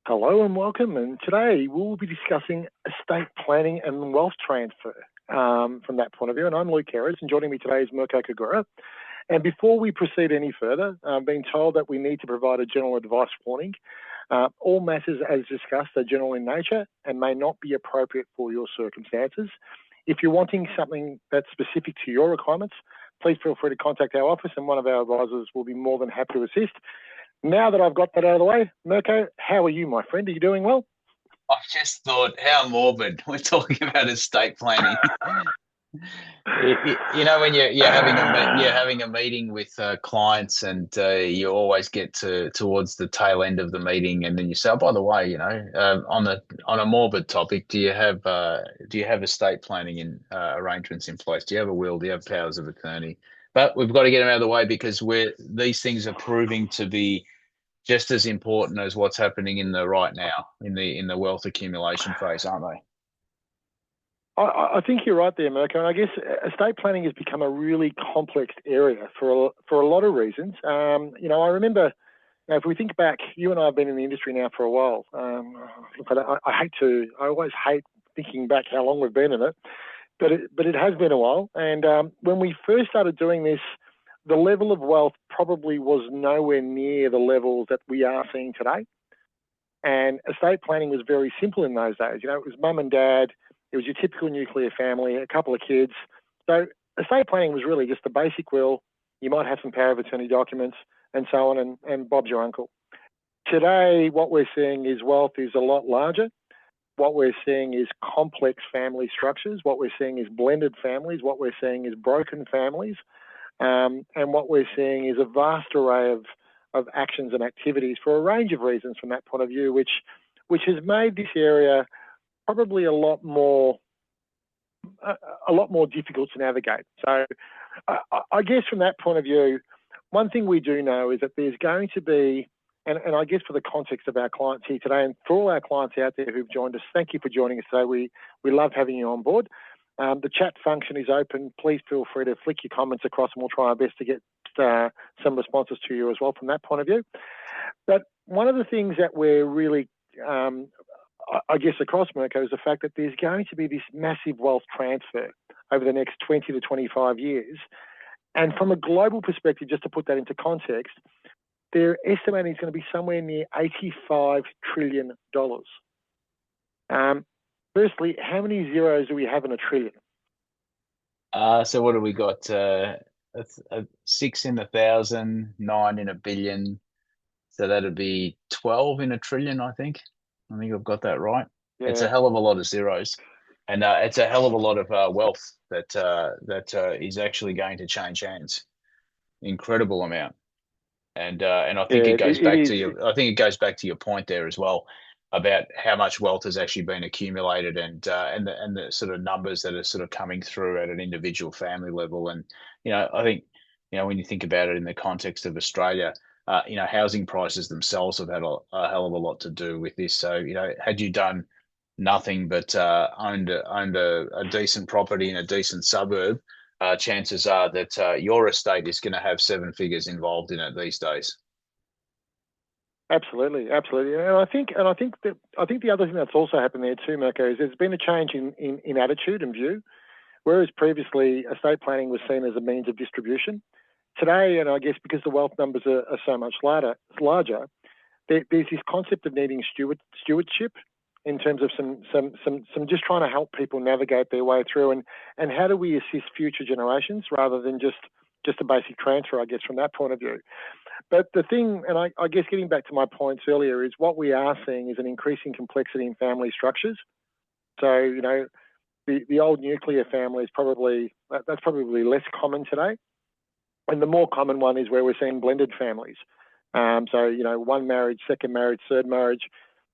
Hello and welcome. And today we'll be discussing estate planning and wealth transfer from that point of view. And I'm Luke Harris, and joining me today is Mirko Kagura. And before we proceed any further, I've been told that we need to provide a general advice warning. All matters as discussed are general in nature and may not be appropriate for your circumstances. If you're wanting something that's specific to your requirements, please feel free to contact our office and one of our advisors will be more than happy to assist. Now that I've got that out of the way, Mirko, how are you, my friend? Are you doing well? I just thought, how morbid. We're talking about estate planning. When you're having a meeting with clients, and you always get towards the tail end of the meeting, and then you say, "Oh, by the way, on a morbid topic, do you have estate planning in arrangements in place? Do you have a will? Do you have powers of attorney?" But we've got to get them out of the way because these things are proving to be just as important as what's happening in the right now in the wealth accumulation phase, aren't they? I think you're right there, Mirko. And I guess estate planning has become a really complex area for a lot of reasons. I remember, if we think back, you and I have been in the industry now for a while. I always hate thinking back how long we've been in it, but it has been a while. And when we first started doing this, the level of wealth probably was nowhere near the levels that we are seeing today. And estate planning was very simple in those days. It was mum and dad, it was your typical nuclear family, a couple of kids. So estate planning was really just a basic will. You might have some power of attorney documents and so on, and Bob's your uncle. Today, what we're seeing is wealth is a lot larger. What we're seeing is complex family structures. What we're seeing is blended families. What we're seeing is broken families. And what we're seeing is a vast array of actions and activities for a range of reasons from that point of view, which has made this area probably a lot more difficult to navigate. So I guess from that point of view, one thing we do know is that there's going to be, and I guess for the context of our clients here today, and for all our clients out there who've joined us, thank you for joining us today. We love having you on board. The chat function is open. Please feel free to flick your comments across, and we'll try our best to get some responses to you as well from that point of view. But one of the things that we're really, I guess, across Mirko is the fact that there's going to be this massive wealth transfer over the next 20 to 25 years. And from a global perspective, just to put that into context, they're estimating it's going to be somewhere near $85 trillion. Firstly, how many zeros do we have in a trillion? So what do we got? A six in 1,000, nine in a billion. So that'd be 12 in a trillion, I think. I think I've got that right. It's a Yeah, hell of a lot of zeros, and it's a hell of a lot of wealth that is actually going to change hands. Incredible amount. And I yeah, think it goes it back is. to your point there as well about how much wealth has actually been accumulated, and the sort of numbers that are sort of coming through at an individual family level. And I think when you think about it in the context of Australia, housing prices themselves have had a hell of a lot to do with this. So had you done nothing but owned a decent property in a decent suburb, chances are that your estate is going to have seven figures involved in it these days. Absolutely, absolutely. And I think the other thing that's also happened there too, Mirko, is there's been a change in attitude and view. Whereas previously estate planning was seen as a means of distribution, today, and I guess because the wealth numbers are so much larger, there's this concept of needing stewardship in terms of some just trying to help people navigate their way through, and how do we assist future generations rather than just a basic transfer, I guess, from that point of view. But the thing, and I guess getting back to my points earlier, is what we are seeing is an increasing complexity in family structures. So, the old nuclear family is that's probably less common today. And the more common one is where we're seeing blended families. So, one marriage, second marriage, third marriage,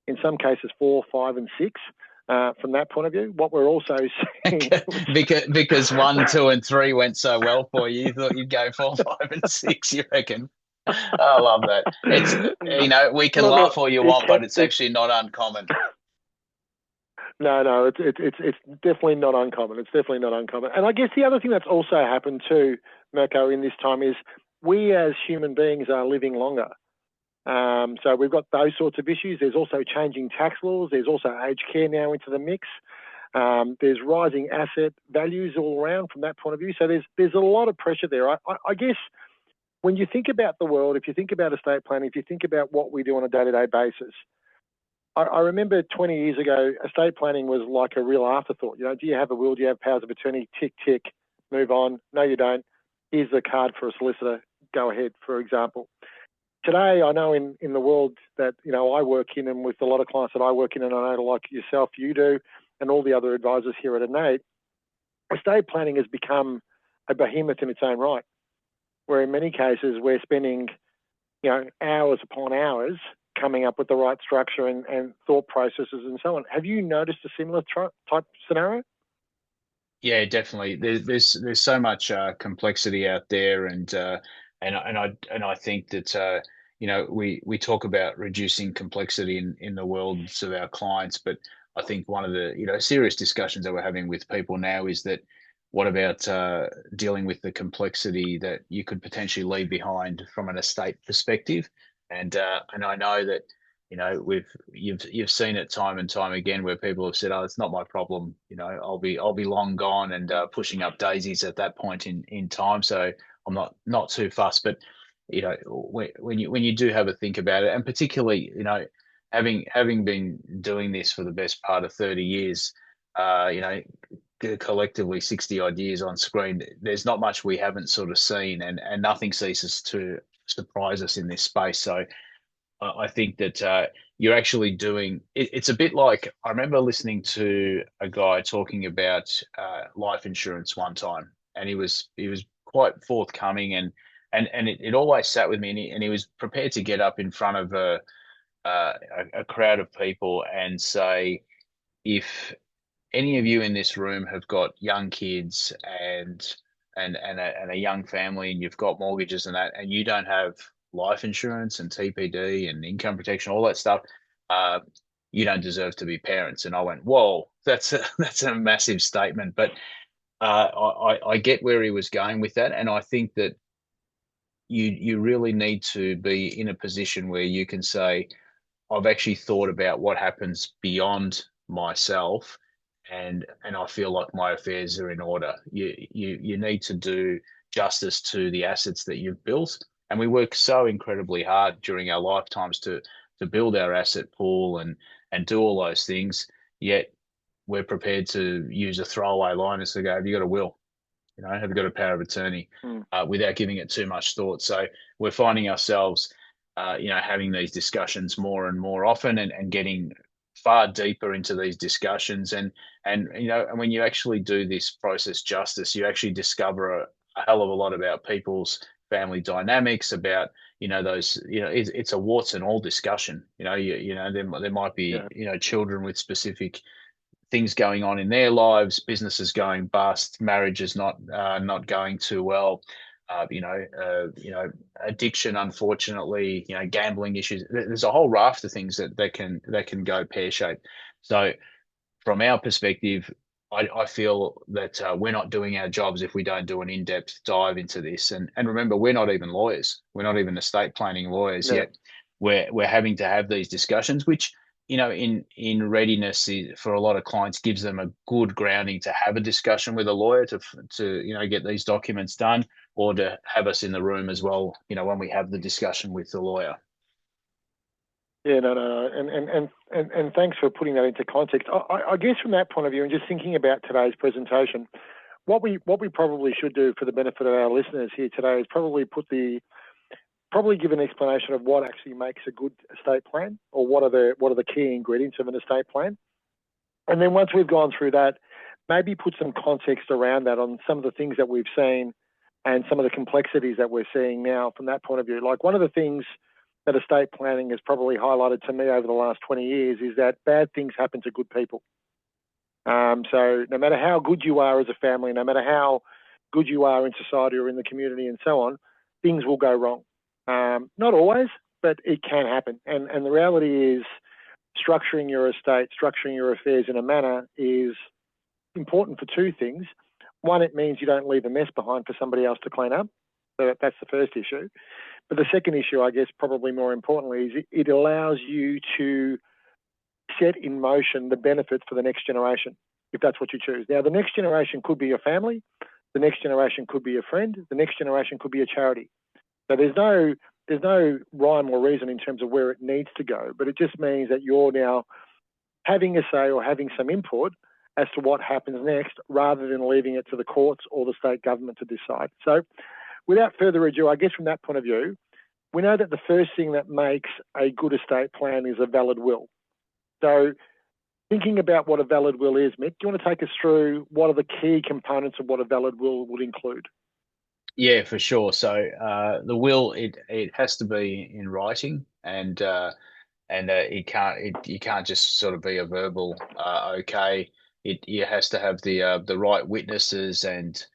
in some cases four, five, and six. From that point of view, what we're also seeing, Because one, two, and three went so well for you, you thought you'd go four, five, and six. You reckon? I love that. It's we can look, laugh all you it want, can, but it's actually not uncommon. no, it's definitely not uncommon. It's definitely not uncommon. And I guess the other thing that's also happened too, Mirko, in this time is we as human beings are living longer. So we've got those sorts of issues. There's also changing tax laws. There's also aged care now into the mix. There's rising asset values all around from that point of view. So there's a lot of pressure there. I guess when you think about the world, if you think about estate planning, if you think about what we do on a day-to-day basis, I remember 20 years ago, estate planning was like a real afterthought. You know, do you have a will? Do you have powers of attorney? Tick, tick, move on. No, you don't. Here's the card for a solicitor. Go ahead, for example. Today, I know in the world that, you know, I work in, and with a lot of clients that I work in, and I know like yourself, you do, and all the other advisors here at Innate, estate planning has become a behemoth in its own right, where in many cases we're spending, you know, hours upon hours coming up with the right structure and thought processes and so on. Have you noticed a similar type scenario? Yeah, definitely. There's so much complexity out there, and I think that you know, we talk about reducing complexity in the worlds of our clients, but I think one of the, you know, serious discussions that we're having with people now is that what about dealing with the complexity that you could potentially leave behind from an estate perspective, and I know that, you know, you've seen it time and time again where people have said, "Oh, it's not my problem. You know, I'll be long gone and pushing up daisies at that point in time. So I'm not too fussed." But you know, when you do have a think about it, and particularly, you know, having been doing this for the best part of 30 years, you know, collectively 60 odd years on screen, there's not much we haven't sort of seen, and nothing ceases to surprise us in this space. So I think that you're actually doing it. It's a bit like, I remember listening to a guy talking about life insurance one time, and he was quite forthcoming, and it always sat with me, and he was prepared to get up in front of a crowd of people and say, if any of you in this room have got young kids and a young family, and you've got mortgages and that, and you don't have life insurance and TPD and income protection, all that stuff, uh, you don't deserve to be parents. And I went, whoa, that's a massive statement. But I get where he was going with that, and I think that you really need to be in a position where you can say, I've actually thought about what happens beyond myself, and I feel like my affairs are in order. You need to do justice to the assets that you've built, and we work so incredibly hard during our lifetimes to build our asset pool and do all those things. Yet we're prepared to use a throwaway line as to go, "Have you got a will? You know, have you got a power of attorney?" Mm. Without giving it too much thought. So we're finding ourselves, you know, having these discussions more and more often, and getting far deeper into these discussions. And you know, and when you actually do this process justice, you actually discover a hell of a lot about people's family dynamics, about, you know, those, you know, it's a warts and all discussion. You know, you know, there might be, Yeah. you know, children with specific things going on in their lives, businesses going bust, marriages not going too well, you know, addiction, unfortunately, you know, gambling issues. There's a whole raft of things that can go pear shaped. So from our perspective, I feel that we're not doing our jobs if we don't do an in-depth dive into this. And remember, we're not even lawyers. We're not even estate planning lawyers Yeah. yet. We're having to have these discussions, which, you know, in readiness for a lot of clients, gives them a good grounding to have a discussion with a lawyer to you know, get these documents done, or to have us in the room as well, you know, when we have the discussion with the lawyer. Yeah, no, and thanks for putting that into context. I guess from that point of view, and just thinking about today's presentation, what we probably should do for the benefit of our listeners here today is probably give an explanation of what actually makes a good estate plan, or what are the key ingredients of an estate plan. And then once we've gone through that, maybe put some context around that on some of the things that we've seen and some of the complexities that we're seeing now from that point of view. Like, one of the things that estate planning has probably highlighted to me over the last 20 years is that bad things happen to good people. So no matter how good you are as a family, no matter how good you are in society or in the community and so on, things will go wrong. Not always, but it can happen. And the reality is, structuring your estate, structuring your affairs in a manner is important for two things. One, it means you don't leave a mess behind for somebody else to clean up. So that's the first issue. But the second issue, I guess, probably more importantly, is it allows you to set in motion the benefits for the next generation, if that's what you choose. Now, the next generation could be your family. The next generation could be a friend. The next generation could be a charity. So there's no rhyme or reason in terms of where it needs to go, but it just means that you're now having a say or having some input as to what happens next, rather than leaving it to the courts or the state government to decide. So without further ado, I guess from that point of view, we know that the first thing that makes a good estate plan is a valid will. So thinking about what a valid will is, Mick, do you want to take us through what are the key components of what a valid will would include? Yeah, for sure. So the will, it has to be in writing, and you can't just sort of be a verbal okay. It has to have the right witnesses, and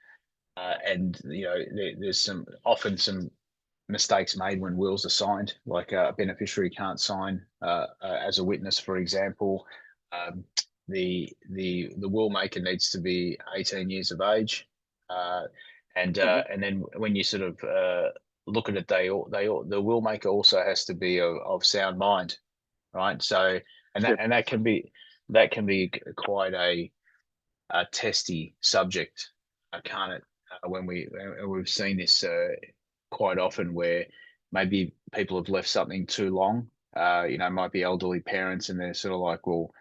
there's often some mistakes made when wills are signed, like a beneficiary can't sign as a witness, for example. Um, the will maker needs to be 18 years of age, uh, and then when you sort of look at it, the will maker also has to be of sound mind, right? So Yep. and that can be quite a testy subject, can't it? When we've seen this quite often, where maybe people have left something too long. Might be elderly parents, and they're sort of like, well,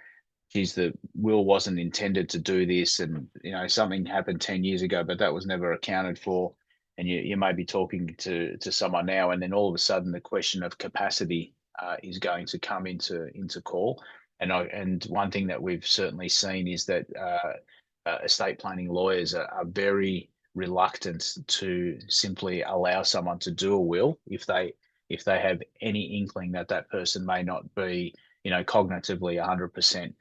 geez, the will wasn't intended to do this, and something happened 10 years ago, but that was never accounted for. And you may be talking to someone now, and then all of a sudden the question of capacity is going to come into call. And one thing that we've certainly seen is that estate planning lawyers are very reluctant to simply allow someone to do a will if they have any inkling that that person may not be cognitively 100%,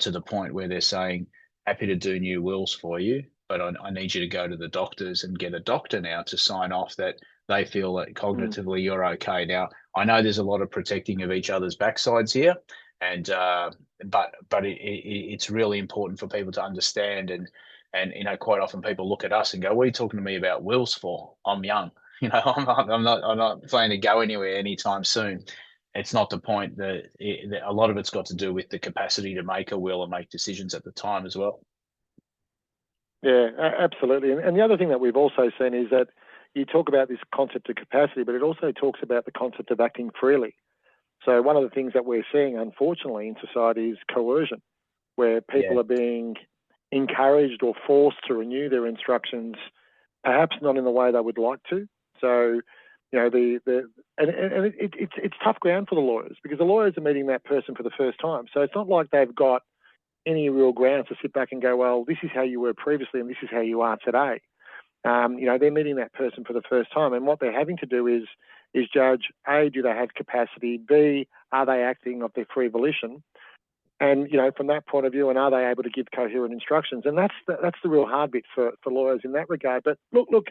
to the point where they're saying, happy to do new wills for you, but I need you to go to the doctors and get a doctor now to sign off that they feel that cognitively you're okay. Now, I know there's a lot of protecting of each other's backsides here, and but it's really important for people to understand, and quite often people look at us and go, what are you talking to me about wills for? I'm young. I'm not planning to go anywhere anytime soon. It's not the point. That a lot of it's got to do with the capacity to make a will and make decisions at the time as well. Yeah, absolutely. And the other thing that we've also seen is that you talk about this concept of capacity, but it also talks about the concept of acting freely. So one of the things that we're seeing, unfortunately, in society is coercion, where people are being encouraged or forced to renew their instructions, perhaps not in the way they would like to. So, it's tough ground for the lawyers, because the lawyers are meeting that person for the first time. So it's not like they've got any real grounds to sit back and go, well, this is how you were previously and this is how you are today. They're meeting that person for the first time, and what they're having to do is judge, A, do they have capacity? B, are they acting of their free volition? And from that point of view, and are they able to give coherent instructions? And that's the real hard bit for lawyers in that regard. But look,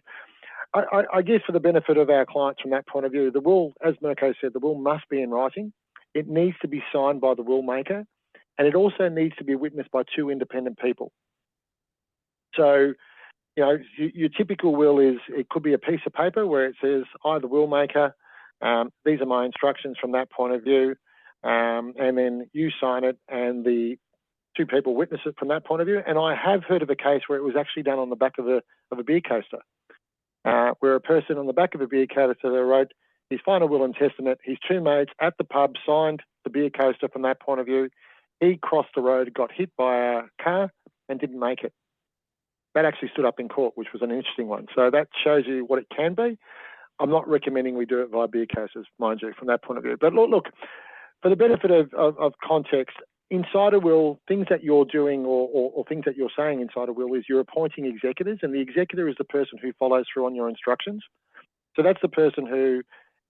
I guess for the benefit of our clients from that point of view, the will, as Mirko said, the will must be in writing. It needs to be signed by the will maker, and it also needs to be witnessed by two independent people. So, your typical will is, it could be a piece of paper where it says, I, the will maker, these are my instructions from that point of view, and then you sign it and the two people witness it from that point of view. And I have heard of a case where it was actually done on the back of a beer coaster, where a person on the back of a beer coaster wrote his final will and testament. His two mates at the pub signed the beer coaster from that point of view. He crossed the road, got hit by a car and didn't make it. That actually stood up in court, which was an interesting one. So that shows you what it can be. I'm not recommending we do it via beer coasters, mind you, from that point of view. But look, for the benefit of context, inside a will, things that you're doing or things that you're saying inside a will is you're appointing executors, and the executor is the person who follows through on your instructions. So that's the person who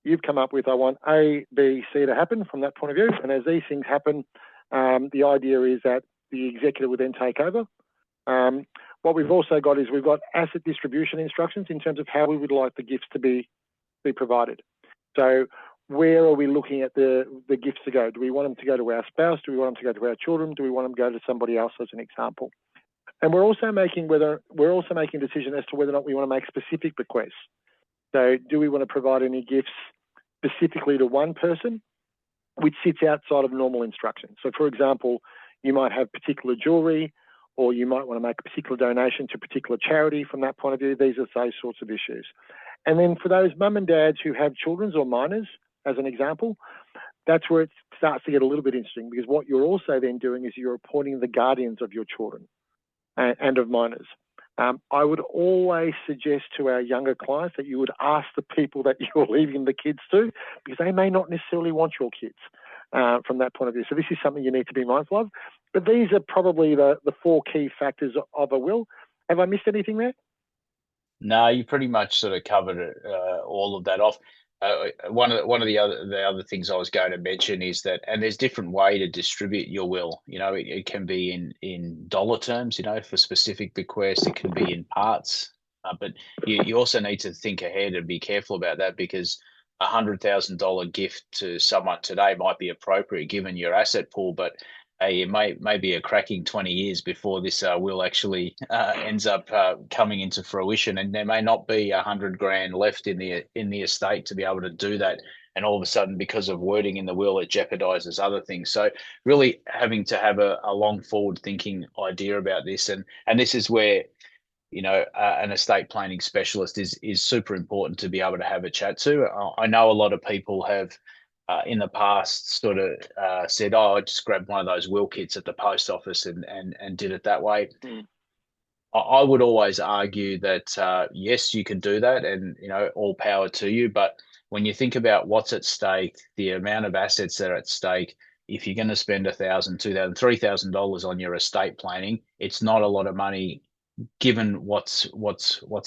you've come up with, I want A, B, C to happen from that point of view. And as these things happen, the idea is that the executor will then take over. What we've also got is we've got asset distribution instructions in terms of how we would like the gifts to be provided. So where are we looking at the gifts to go? Do we want them to go to our spouse? Do we want them to go to our children? Do we want them to go to somebody else, as an example? And we're also making a decision as to whether or not we want to make specific bequests. So do we want to provide any gifts specifically to one person, which sits outside of normal instructions? So, for example, you might have particular jewellery, or you might want to make a particular donation to a particular charity from that point of view. These are those sorts of issues. And then for those mum and dads who have children or minors, as an example, that's where it starts to get a little bit interesting, because what you're also then doing is you're appointing the guardians of your children and of minors. I would always suggest to our younger clients that you would ask the people that you're leaving the kids to, because they may not necessarily want your kids from that point of view. So this is something you need to be mindful of. But these are probably the four key factors of a will. Have I missed anything there? No, you pretty much sort of covered all of that off. One of the other things I was going to mention is that, and there's different way to distribute your will. You know, it can be in dollar terms. You know, for specific bequests, it can be in parts. But you also need to think ahead and be careful about that, because $100,000 gift to someone today might be appropriate given your asset pool, but it may be a cracking 20 years before this will actually ends up coming into fruition, and there may not be 100 grand left in the estate to be able to do that. And all of a sudden, because of wording in the will, it jeopardizes other things. So really having to have a long forward thinking idea about this, and this is where, you know, an estate planning specialist is super important to be able to have a chat to. I know a lot of people have in the past sort of said, "Oh, I just grabbed one of those will kits at the post office and did it that way." I would always argue that yes, you can do that, and you know, all power to you. But when you think about what's at stake, the amount of assets that are at stake, if you're going to spend $1,000, $2,000, $3,000 on your estate planning, it's not a lot of money given what's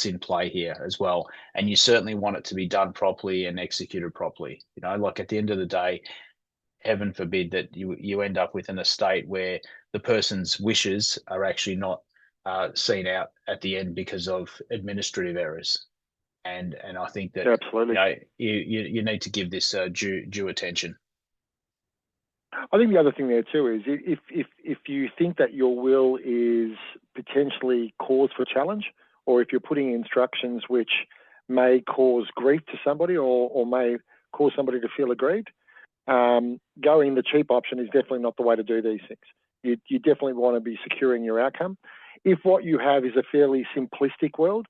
in play here as well. And you certainly want it to be done properly and executed properly. You know, like at the end of the day, heaven forbid that you end up with an estate where the person's wishes are actually not seen out at the end because of administrative errors. And I think that, Absolutely. you know, you need to give this due attention. I think the other thing there too is if you think that your will is potentially cause for challenge, or if you're putting instructions which may cause grief to somebody or may cause somebody to feel aggrieved, going the cheap option is definitely not the way to do these things. You definitely want to be securing your outcome. If what you have is a fairly simplistic world,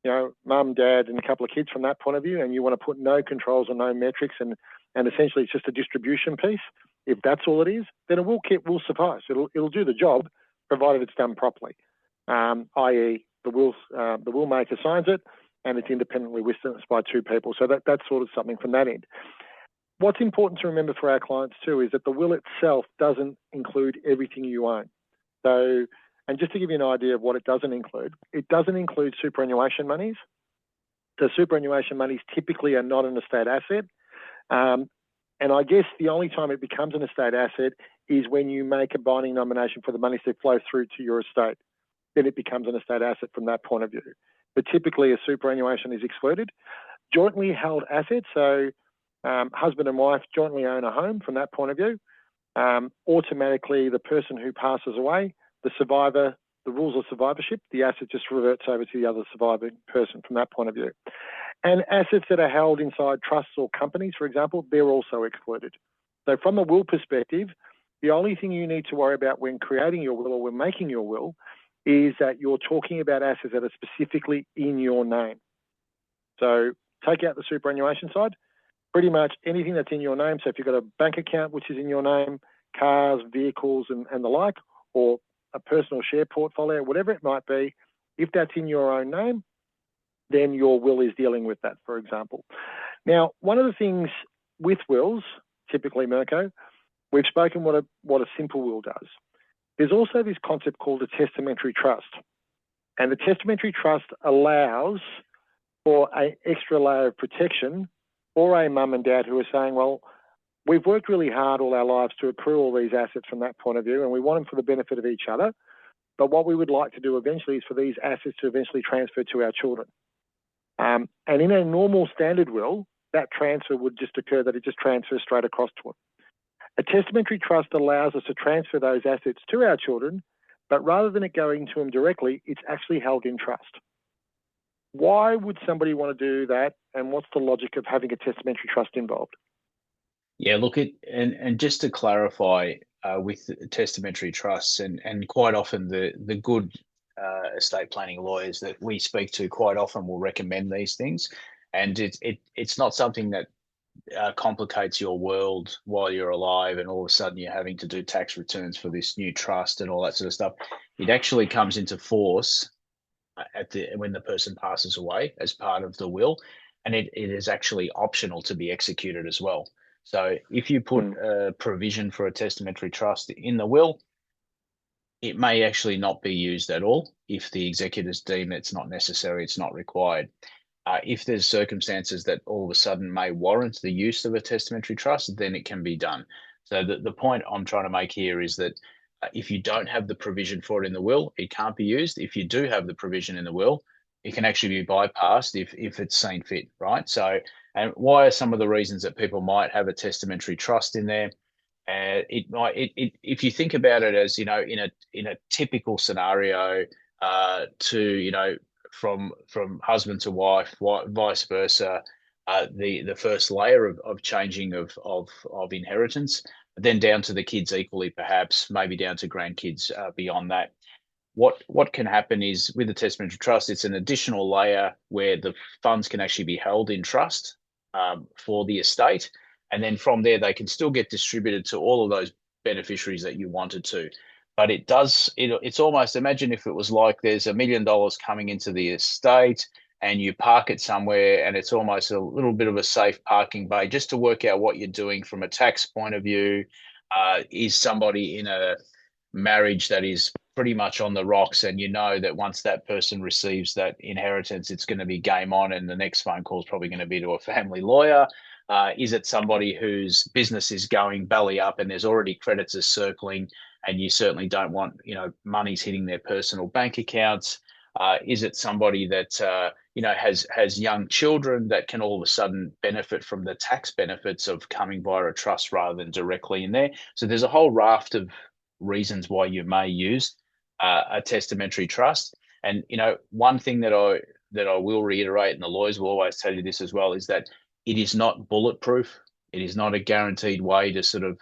you know, mum, dad, and a couple of kids from that point of view, and you want to put no controls or no metrics, and essentially it's just a distribution piece, if that's all it is, then a will kit will suffice. It'll do the job, provided it's done properly, i.e. the will maker signs it, and it's independently witnessed by two people. So that's sort of something from that end. What's important to remember for our clients too is that the will itself doesn't include everything you own. So, and just to give you an idea of what it doesn't include superannuation monies. So superannuation monies typically are not an estate asset. And I guess the only time it becomes an estate asset is when you make a binding nomination for the monies to flow through to your estate. Then it becomes an estate asset from that point of view. But typically a superannuation is excluded. Jointly held assets, so husband and wife jointly own a home from that point of view. Automatically the person who passes away, the survivor, the rules of survivorship, the asset just reverts over to the other surviving person from that point of view. And assets that are held inside trusts or companies, for example, they're also excluded. So from a will perspective, the only thing you need to worry about when creating your will or when making your will is that you're talking about assets that are specifically in your name. So take out the superannuation side, pretty much anything that's in your name. So if you've got a bank account which is in your name, cars, vehicles, and the like, or a personal share portfolio, whatever it might be, if that's in your own name, then your will is dealing with that, for example. Now, one of the things with wills, typically, Mirko, we've spoken what a simple will does. There's also this concept called a testamentary trust. And the testamentary trust allows for an extra layer of protection for a mum and dad who are saying, well, we've worked really hard all our lives to accrue all these assets from that point of view, and we want them for the benefit of each other. But what we would like to do eventually is for these assets to eventually transfer to our children. And in a normal standard will, that transfer would just occur, that it just transfers straight across to them. A testamentary trust allows us to transfer those assets to our children, but rather than it going to them directly, it's actually held in trust. Why would somebody want to do that? And what's the logic of having a testamentary trust involved? Yeah, look, and just to clarify, with testamentary trusts, and quite often the good estate planning lawyers that we speak to quite often will recommend these things, and it's not something that complicates your world while you're alive, and all of a sudden you're having to do tax returns for this new trust and all that sort of stuff. It actually comes into force at the when the person passes away as part of the will, and it is actually optional to be executed as well. So if you put a provision for a testamentary trust in the will, it may actually not be used at all if the executors deem it's not necessary, it's not required. If there's circumstances that all of a sudden may warrant the use of a testamentary trust, then it can be done. So the point I'm trying to make here is that if you don't have the provision for it in the will, it can't be used. If you do have the provision in the will, it can actually be bypassed if it's seen fit, right? So, and why are some of the reasons that people might have a testamentary trust in there? It might, if you think about it as, in a typical scenario, to, from husband to wife, vice versa, the first layer of changing of inheritance, then down to the kids equally, perhaps maybe down to grandkids beyond that. What can happen is with the testamentary trust, it's an additional layer where the funds can actually be held in trust for the estate, and then from there they can still get distributed to all of those beneficiaries that you wanted to. But it's almost, imagine if it was like there's $1 million coming into the estate and you park it somewhere, and it's almost a little bit of a safe parking bay just to work out what you're doing from a tax point of view. Is somebody in a marriage that is pretty much on the rocks, and you know that once that person receives that inheritance, it's going to be game on, and the next phone call is probably going to be to a family lawyer? Is it somebody whose business is going belly up and there's already creditors circling, and you certainly don't want monies hitting their personal bank accounts? Is it somebody that has young children that can all of a sudden benefit from the tax benefits of coming via a trust rather than directly in there? So there's a whole raft of reasons why you may use a testamentary trust. And one thing that I will reiterate, and the lawyers will always tell you this as well, is that it is not bulletproof. It is not a guaranteed way to sort of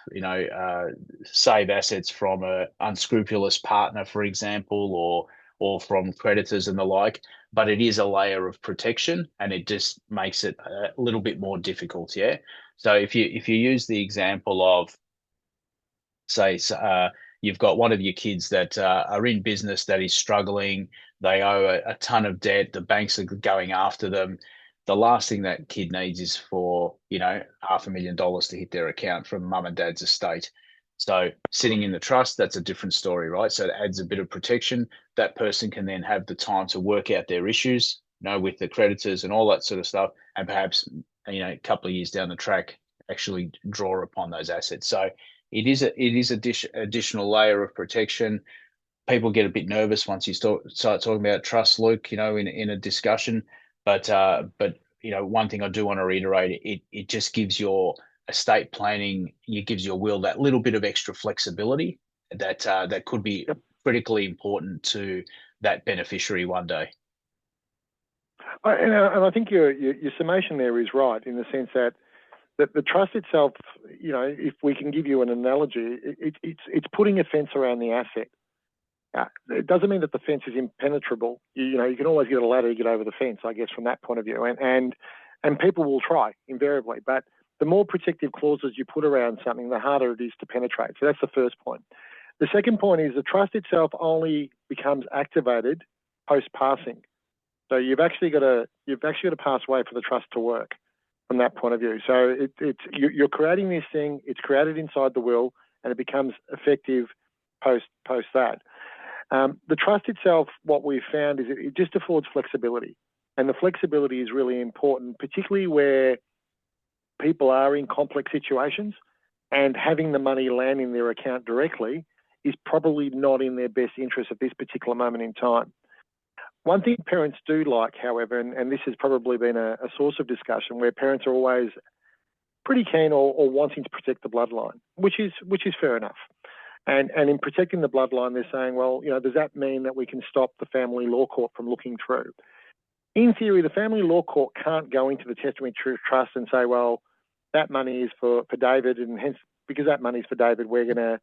save assets from a unscrupulous partner, for example, or from creditors and the like. But it is a layer of protection, and it just makes it a little bit more difficult. Yeah. So if you use the example of, say, you've got one of your kids that are in business that is struggling, they owe a ton of debt, the banks are going after them. The last thing that kid needs is for $500,000 to hit their account from mum and dad's estate. So sitting in the trust, that's a different story, right? So it adds a bit of protection. That person can then have the time to work out their issues, with the creditors and all that sort of stuff, and perhaps a couple of years down the track actually draw upon those assets. So it is additional layer of protection. People get a bit nervous once you start talking about trust, Luke, in a discussion. But one thing I do want to reiterate, it just gives your estate planning, it gives your will that little bit of extra flexibility that could be critically important to that beneficiary one day. And I think your summation there is right, in the sense that the trust itself, if we can give you an analogy, it's putting a fence around the asset. It doesn't mean that the fence is impenetrable. You can always get a ladder to get over the fence, I guess, from that point of view. And people will try invariably, but the more protective clauses you put around something, the harder it is to penetrate. So that's the first point. The second point is the trust itself only becomes activated post passing. So you've actually got to pass away for the trust to work from that point of view. So you're creating this thing. It's created inside the will, and it becomes effective post that. The trust itself, what we've found is it just affords flexibility, and the flexibility is really important, particularly where people are in complex situations, and having the money land in their account directly is probably not in their best interest at this particular moment in time. One thing parents do like, however, and this has probably been a source of discussion, where parents are always pretty keen or wanting to protect the bloodline, which is fair enough. And in protecting the bloodline, they're saying, well, does that mean that we can stop the family law court from looking through? In theory, the family law court can't go into the testamentary trust and say, well, that money is for David, and hence, because that money is for David, we're going to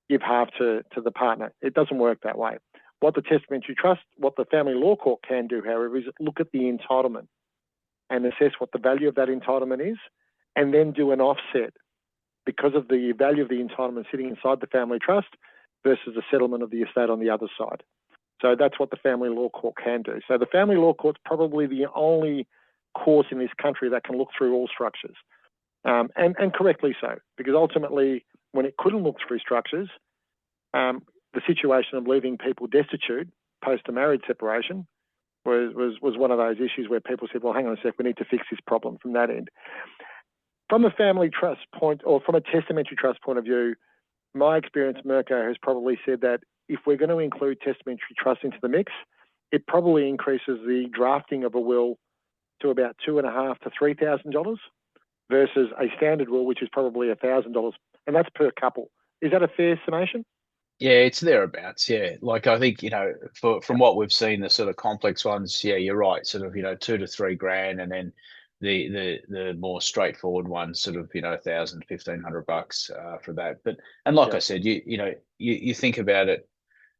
give half to the partner. It doesn't work that way. What the family law court can do, however, is look at the entitlement and assess what the value of that entitlement is, and then do an offset because of the value of the entitlement sitting inside the family trust versus the settlement of the estate on the other side. So that's what the family law court can do. So the family law court's probably the only court in this country that can look through all structures, and correctly so, because ultimately, when it couldn't look through structures, the situation of leaving people destitute post a marriage separation was one of those issues where people said, well, hang on a sec, we need to fix this problem from that end. From a family trust point, or from a testamentary trust point of view, my experience, Mirko, has probably said that if we're going to include testamentary trust into the mix, it probably increases the drafting of a will to about $2,500 to $3,000 versus a standard will, which is probably $1,000, and that's per couple. Is that a fair summation? Yeah, it's thereabouts. Yeah, like I think from what we've seen, the sort of complex ones. Yeah, you're right. Sort of $2,000 to $3,000, and then the more straightforward ones, sort of $1,000 $1,500 for that. But like I said, you think about it,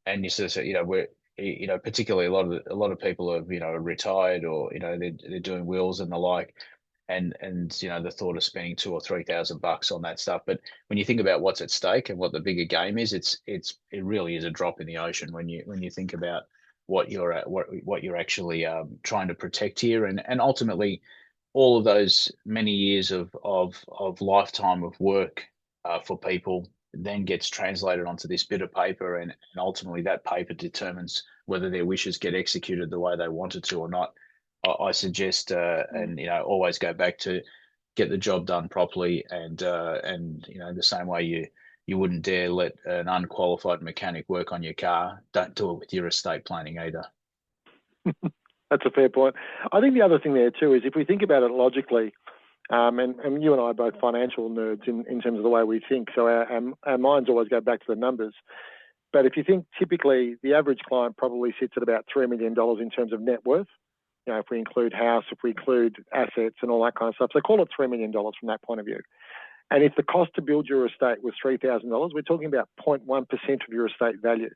and you sort of say, we're particularly a lot of people are retired, or they're doing wills and the like, and the thought of spending $2,000 or $3,000 on that stuff. But when you think about what's at stake and what the bigger game is, it really is a drop in the ocean when you think about what you're actually trying to protect here, and ultimately all of those many years of lifetime of work for people then gets translated onto this bit of paper, and ultimately that paper determines whether their wishes get executed the way they wanted to or not. I suggest, and always go back to get the job done properly, and the same way you wouldn't dare let an unqualified mechanic work on your car. Don't do it with your estate planning either. That's a fair point. I think the other thing there too is if we think about it logically, and you and I are both financial nerds in terms of the way we think, so our minds always go back to the numbers. But if you think typically the average client probably sits at about $3 million in terms of net worth, if we include house, if we include assets and all that kind of stuff, so call it $3 million from that point of view. And if the cost to build your estate was $3,000, we're talking about 0.1% of your estate value.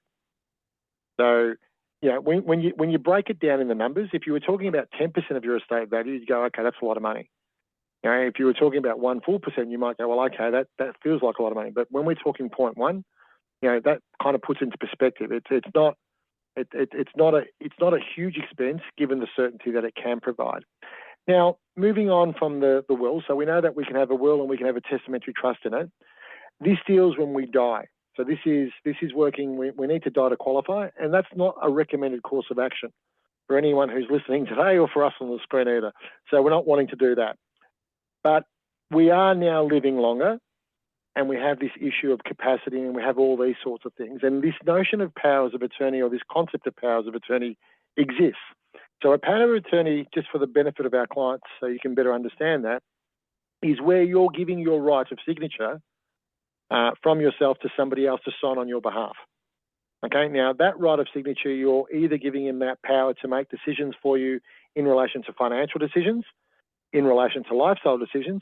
So, when you break it down in the numbers, if you were talking about 10% of your estate value, you go, okay, that's a lot of money. If you were talking about 1 full percent, you might go, well, okay, that feels like a lot of money. But when we're talking 0.1, that kind of puts into perspective. It's not a huge expense given the certainty that it can provide. Now, moving on from the will, so we know that we can have a will and we can have a testamentary trust in it. This deals when we die. So this is working. We need to die to qualify, and that's not a recommended course of action for anyone who's listening today, or for us on the screen either. So we're not wanting to do that. But we are now living longer, and we have this issue of capacity, and we have all these sorts of things. And this notion of powers of attorney, or this concept of powers of attorney, exists. So a power of attorney, just for the benefit of our clients, so you can better understand that, is where you're giving your right of signature from yourself to somebody else to sign on your behalf. Okay, now that right of signature, you're either giving him that power to make decisions for you in relation to financial decisions, in relation to lifestyle decisions,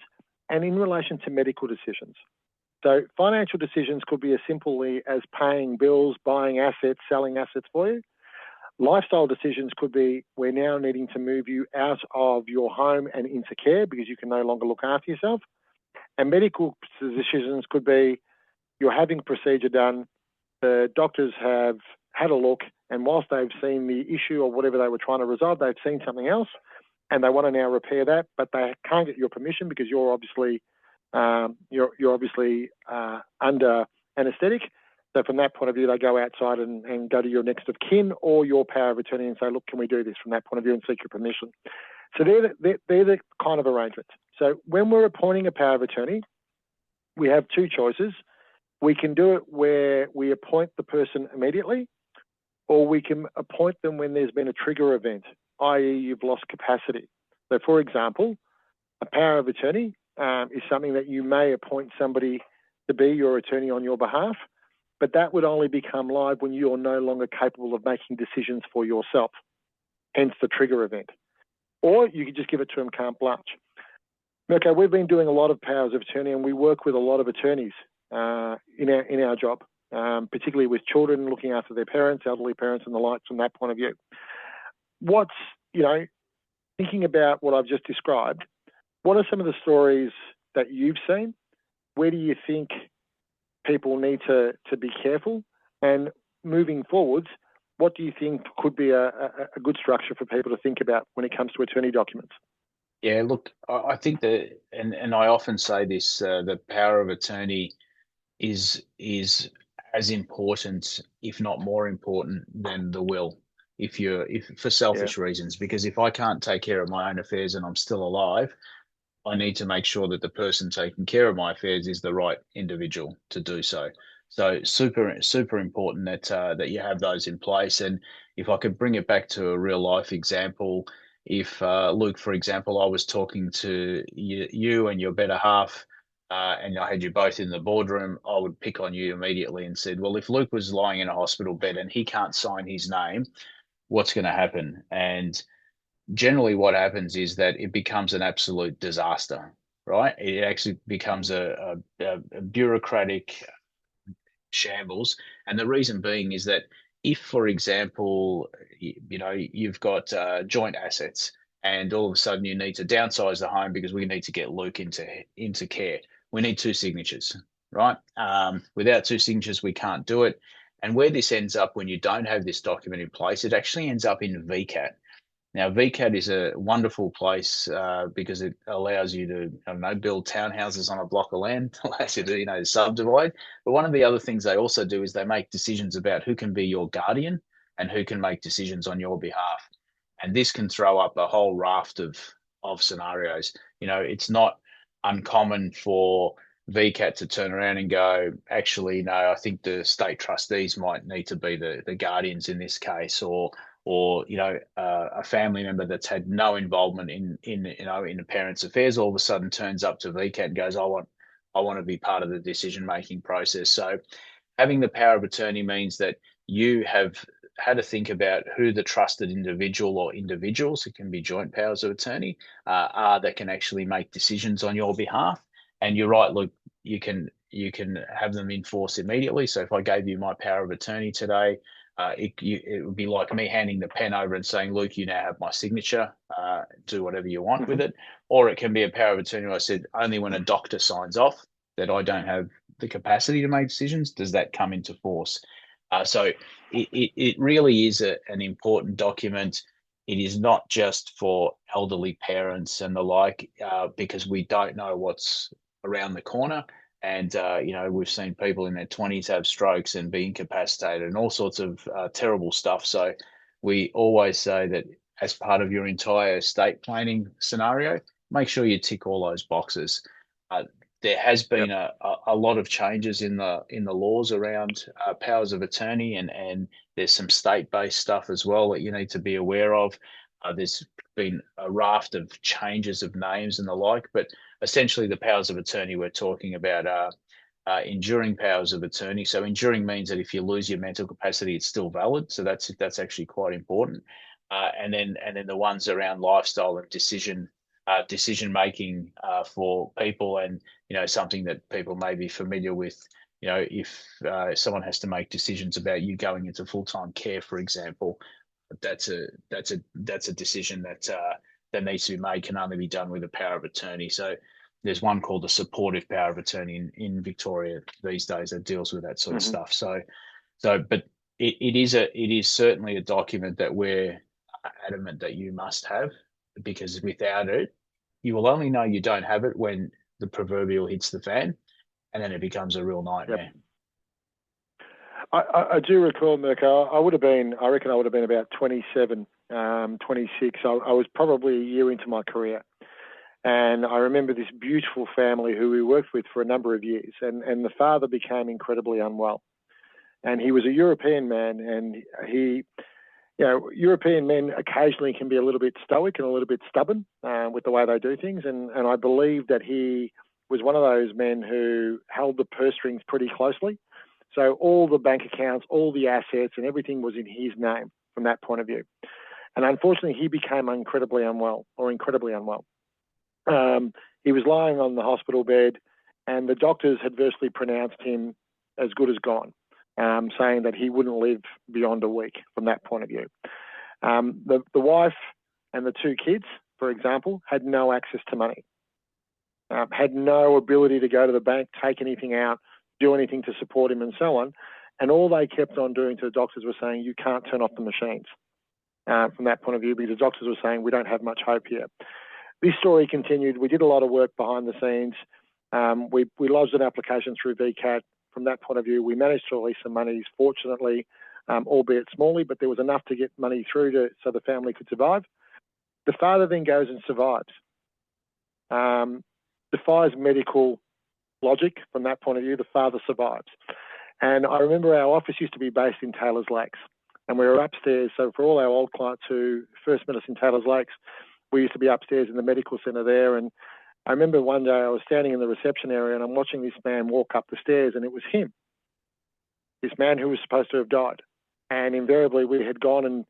and in relation to medical decisions. So financial decisions could be as simply as paying bills, buying assets, selling assets for you. Lifestyle decisions could be, we're now needing to move you out of your home and into care because you can no longer look after yourself. And medical decisions could be, you're having a procedure done, the doctors have had a look, and whilst they've seen the issue or whatever they were trying to resolve, they've seen something else, and they want to now repair that, but they can't get your permission because you're obviously under anaesthetic. So from that point of view, they go outside and go to your next of kin or your power of attorney and say, look, can we do this from that point of view, and seek your permission. So they're the kind of arrangements. So when we're appointing a power of attorney, we have two choices. We can do it where we appoint the person immediately, or we can appoint them when there's been a trigger event, i.e. you've lost capacity. So for example, a power of attorney is something that you may appoint somebody to be your attorney on your behalf, but that would only become live when you're no longer capable of making decisions for yourself, hence the trigger event. or you could just give it to them carte blanche. Okay, we've been doing a lot of powers of attorney, and we work with a lot of attorneys in our job, particularly with children looking after their parents, elderly parents, and the like. From that point of view, what's thinking about what I've just described, what are some of the stories that you've seen? Where do you think people need to be careful? And moving forwards, what do you think could be a good structure for people to think about when it comes to attorney documents? Yeah, look, I think that, and I often say this, the power of attorney is as important, if not more important, than the will. If for Yeah. selfish reasons, because if I can't take care of my own affairs and I'm still alive, I need to make sure that the person taking care of my affairs is the right individual to do so. So super important that that you have those in place. And if I could bring it back to a real life example, if Luke, for example, I was talking to you and your better half, and I had you both in the boardroom, I would pick on you immediately and said, well, if Luke was lying in a hospital bed and he can't sign his name, what's going to happen? And generally what happens is that it becomes an absolute disaster, right? It actually becomes a bureaucratic shambles. And the reason being is that if, for example, you've got joint assets and all of a sudden you need to downsize the home because we need to get Luke into care, we need two signatures, right? Without two signatures, we can't do it. And where this ends up when you don't have this document in place, it actually ends up in VCAT. Now, VCAT is a wonderful place because it allows you to, I don't know, build townhouses on a block of land, allows you to, subdivide. But one of the other things they also do is they make decisions about who can be your guardian and who can make decisions on your behalf. And this can throw up a whole raft of scenarios. It's not uncommon for VCAT to turn around and go, actually, no, I think the state trustees might need to be the guardians in this case, or a family member that's had no involvement in the parents' affairs all of a sudden turns up to VCAT and goes, I want to be part of the decision making process. So having the power of attorney means that you have had to think about who the trusted individual or individuals, it can be joint powers of attorney, are that can actually make decisions on your behalf. And you're right, look, you can have them in force immediately. So if I gave you my power of attorney today, it would be like me handing the pen over and saying, Luke, you now have my signature. Do whatever you want with it. Or it can be a power of attorney where I said, only when a doctor signs off that I don't have the capacity to make decisions does that come into force. So it really is an important document. It is not just for elderly parents and the like, because we don't know what's around the corner. And, we've seen people in their 20s have strokes and be incapacitated and all sorts of terrible stuff. So we always say that as part of your entire estate planning scenario, make sure you tick all those boxes. There has been a lot of changes in the laws around powers of attorney, and there's some state-based stuff as well that you need to be aware of. There's been a raft of changes of names and the like, but essentially the powers of attorney we're talking about are enduring powers of attorney. So enduring means that if you lose your mental capacity, it's still valid. So that's actually quite important. And then the ones around lifestyle and decision making for people, and something that people may be familiar with. If someone has to make decisions about you going into full-time care, for example, that's a decision that needs to be made, can only be done with a power of attorney. So there's one called the supportive power of attorney in Victoria these days that deals with that sort of stuff. But it is certainly a document that we're adamant that you must have, because without it, you will only know you don't have it when the proverbial hits the fan, and then it becomes a real nightmare. Yep. I do recall, Mirko, I reckon I would have been about 27, 26. I was probably a year into my career. And I remember this beautiful family who we worked with for a number of years. And the father became incredibly unwell. And he was a European man. And European men occasionally can be a little bit stoic and a little bit stubborn with the way they do things. And I believe that he was one of those men who held the purse strings pretty closely. So all the bank accounts, all the assets and everything was in his name from that point of view. And unfortunately, he became incredibly unwell. He was lying on the hospital bed, and the doctors had virtually pronounced him as good as gone, saying that he wouldn't live beyond a week from that point of view. The wife and the two kids, for example, had no access to money, had no ability to go to the bank, take anything out, do anything to support him, and so on. And all they kept on doing to the doctors was saying, you can't turn off the machines from that point of view, because the doctors were saying, we don't have much hope here. This story continued. We did a lot of work behind the scenes. We lodged an application through VCAT. From that point of view, we managed to release some monies, fortunately, albeit smallly, but there was enough to get money through so the family could survive. The father then goes and survives. Defies medical logic from that point of view. The father survives. And I remember our office used to be based in Taylor's Lakes, and we were upstairs. So for all our old clients who first met us in Taylor's Lakes, we used to be upstairs in the medical centre there. And I remember one day I was standing in the reception area and I'm watching this man walk up the stairs, and it was him, this man who was supposed to have died. And invariably we had gone and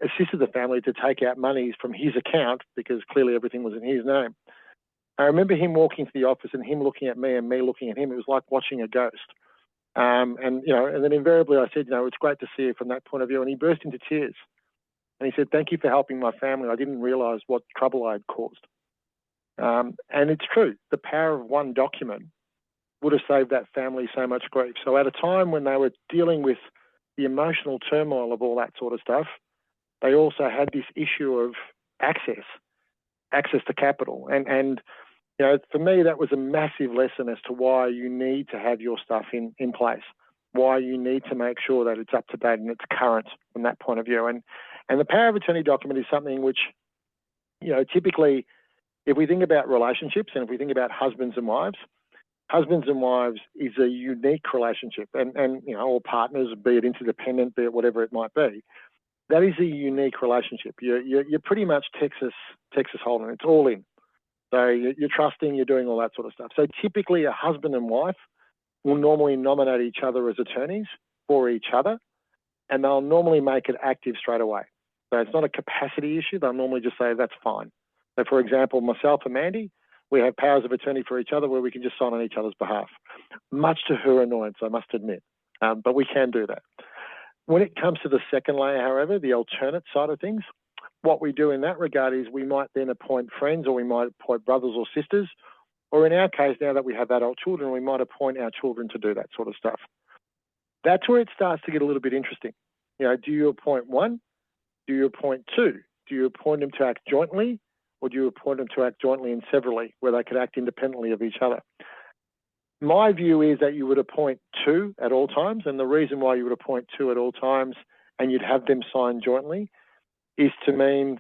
assisted the family to take out monies from his account, because clearly everything was in his name. I remember him walking to the office and him looking at me and me looking at him. It was like watching a ghost. And then invariably I said, it's great to see you from that point of view. And he burst into tears. And he said, thank you for helping my family. I didn't realise what trouble I had caused. And it's true. The power of one document would have saved that family so much grief. So at a time when they were dealing with the emotional turmoil of all that sort of stuff, they also had this issue of access to capital. And for me, that was a massive lesson as to why you need to have your stuff in place, why you need to make sure that it's up to date and it's current from that point of view. And the power of attorney document is something which, typically, if we think about relationships and if we think about husbands and wives is a unique relationship. And all partners, be it interdependent, be it whatever it might be, that is a unique relationship. You're pretty much Texas Hold'em. It's all in. So you're trusting, you're doing all that sort of stuff. So typically a husband and wife will normally nominate each other as attorneys for each other, and they'll normally make it active straight away. So it's not a capacity issue. They'll normally just say, that's fine. So for example, myself and Mandy, we have powers of attorney for each other where we can just sign on each other's behalf, much to her annoyance, I must admit. But we can do that. When it comes to the second layer, however, the alternate side of things, what we do in that regard is we might then appoint friends, or we might appoint brothers or sisters, or in our case, now that we have adult children, we might appoint our children to do that sort of stuff. That's where it starts to get a little bit interesting. Do you appoint one? Do you appoint two? Do you appoint them to act jointly, or do you appoint them to act jointly and severally, where they could act independently of each other? My view is that you would appoint two at all times, and the reason why you would appoint two at all times and you'd have them sign jointly is to mean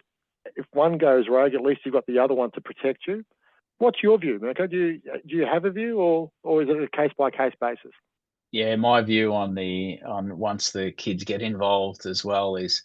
if one goes rogue, at least you've got the other one to protect you. What's your view, Mirko? Do you have a view, or is it a case-by-case basis? Yeah, my view on once the kids get involved as well is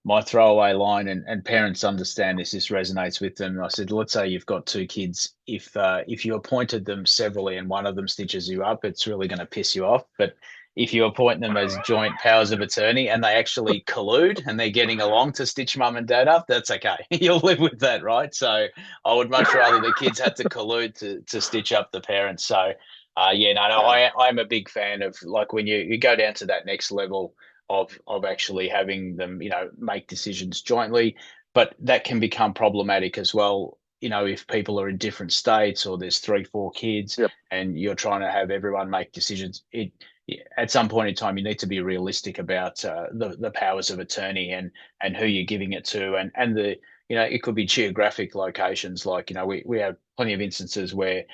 my throwaway line, and parents understand this resonates with them. I said, let's say you've got two kids. If you appointed them severally and one of them stitches you up, it's really going to piss you off. But if you appoint them as joint powers of attorney and they actually collude and they're getting along to stitch mum and dad up, that's okay. You'll live with that, right? So I would much rather the kids had to collude to stitch up the parents. So I'm a big fan of, like, when you go down to that next level of actually having them, make decisions jointly. But that can become problematic as well, if people are in different states or there's 3-4 kids. Yep. And you're trying to have everyone make decisions. At some point in time, you need to be realistic about the powers of attorney and who you're giving it to, and it could be geographic locations. Like, we have plenty of instances where,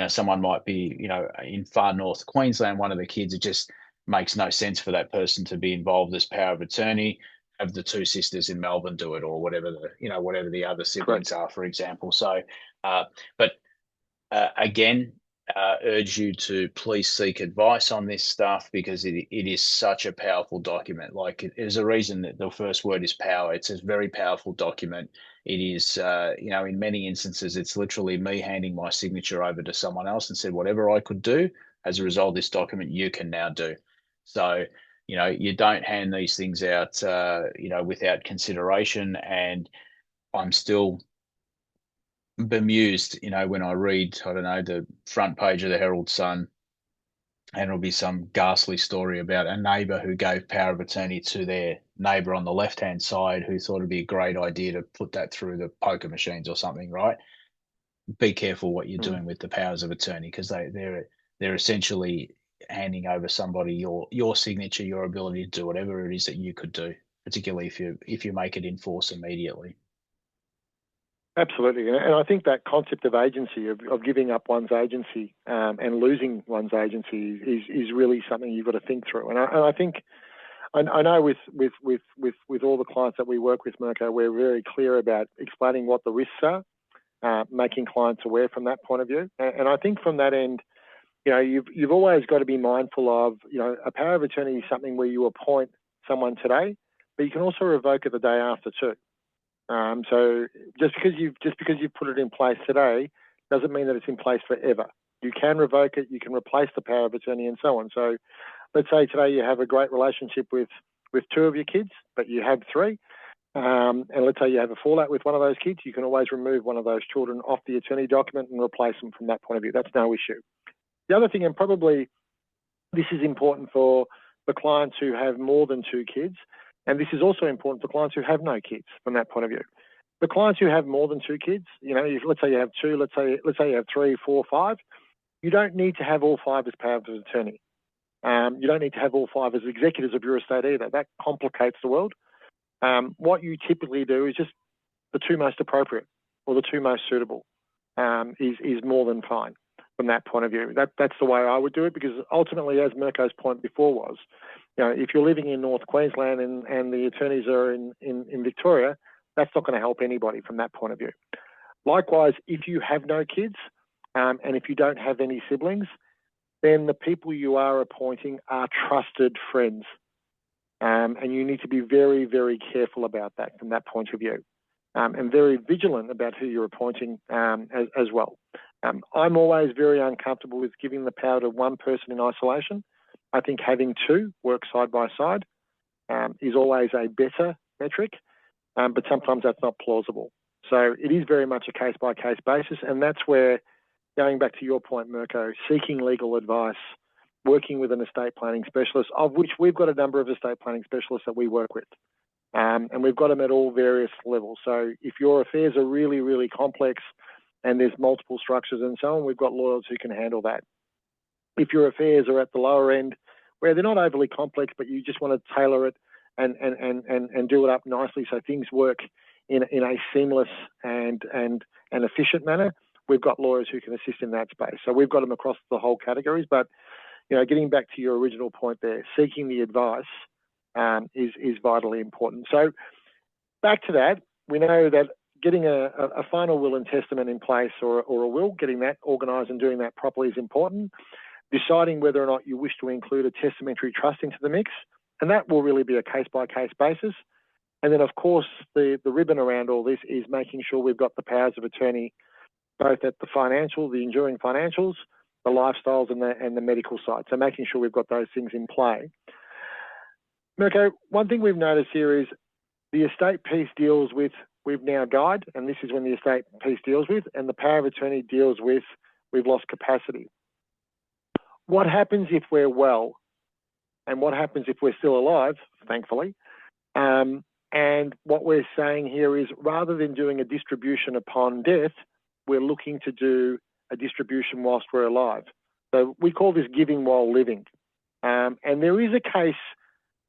someone might be, in far north Queensland, one of the kids, it just makes no sense for that person to be involved as power of attorney. Have the two sisters in Melbourne do it, or whatever the other siblings Correct. are, for example. So, but again, urge you to please seek advice on this stuff, because it is such a powerful document. Like, there's a reason that the first word is power. It's a very powerful document. It is, in many instances, it's literally me handing my signature over to someone else and said, whatever I could do as a result of this document, you can now do. So, you don't hand these things out, without consideration. And I'm still bemused, when I read, I don't know, the front page of the Herald Sun, and it'll be some ghastly story about a neighbour who gave power of attorney to their neighbour on the left-hand side, who thought it'd be a great idea to put that through the poker machines or something, right? Be careful what you're doing with the powers of attorney, because they're essentially handing over somebody your signature, your ability to do whatever it is that you could do, particularly if you make it in force immediately. Absolutely, and I think that concept of agency, of giving up one's agency and losing one's agency, is really something you've got to think through. And I think I know with all the clients that we work with, Mirko, we're very clear about explaining what the risks are, making clients aware from that point of view. And I think from that end, you've always got to be mindful of, a power of attorney is something where you appoint someone today, but you can also revoke it the day after too. So just because you've put it in place today doesn't mean that it's in place forever. You can revoke it, you can replace the power of attorney, and so on. So let's say today you have a great relationship with two of your kids, but you have three. And let's say you have a fallout with one of those kids, you can always remove one of those children off the attorney document and replace them from that point of view. That's no issue. The other thing, and probably this is important for clients who have more than two kids, and this is also important for clients who have no kids from that point of view. The clients who have more than two kids, let's say you have two, let's say you have 3, 4, 5, you don't need to have all 5 as powers of attorney. You don't need to have all 5 as executors of your estate either. That complicates the world. What you typically do is just the 2 most appropriate or the 2 most suitable is more than fine from that point of view. That's the way I would do it, because ultimately, as Mirko's point before was, if you're living in North Queensland and the attorneys are in Victoria, that's not going to help anybody from that point of view. Likewise, if you have no kids and if you don't have any siblings, then the people you are appointing are trusted friends. And you need to be very, very careful about that from that point of view, and very vigilant about who you're appointing as well. I'm always very uncomfortable with giving the power to one person in isolation. I think having 2 work side by side is always a better metric, but sometimes that's not plausible. So it is very much a case-by-case basis, and that's where, going back to your point, Mirko, seeking legal advice, working with an estate planning specialist, of which we've got a number of estate planning specialists that we work with, and we've got them at all various levels. So if your affairs are really, really complex and there's multiple structures and so on, we've got lawyers who can handle that. If your affairs are at the lower end, where they're not overly complex, but you just want to tailor it and do it up nicely so things work in a seamless and efficient manner, we've got lawyers who can assist in that space. So we've got them across the whole categories. But getting back to your original point there, seeking the advice is vitally important. So back to that, we know that getting a final will and testament in place, or a will, getting that organised and doing that properly is important. Deciding whether or not you wish to include a testamentary trust into the mix, and that will really be a case-by-case basis. And then, of course, the ribbon around all this is making sure we've got the powers of attorney, both at the financial, the enduring financials, the lifestyles, and the medical side. So making sure we've got those things in play. Mirko, one thing we've noticed here is the estate piece deals with we've now died, and this is when the estate piece deals with, and the power of attorney deals with we've lost capacity. What happens if we're well, and what happens if we're still alive, thankfully? And what we're saying here is, rather than doing a distribution upon death, we're looking to do a distribution whilst we're alive. So we call this giving while living. And there is a case,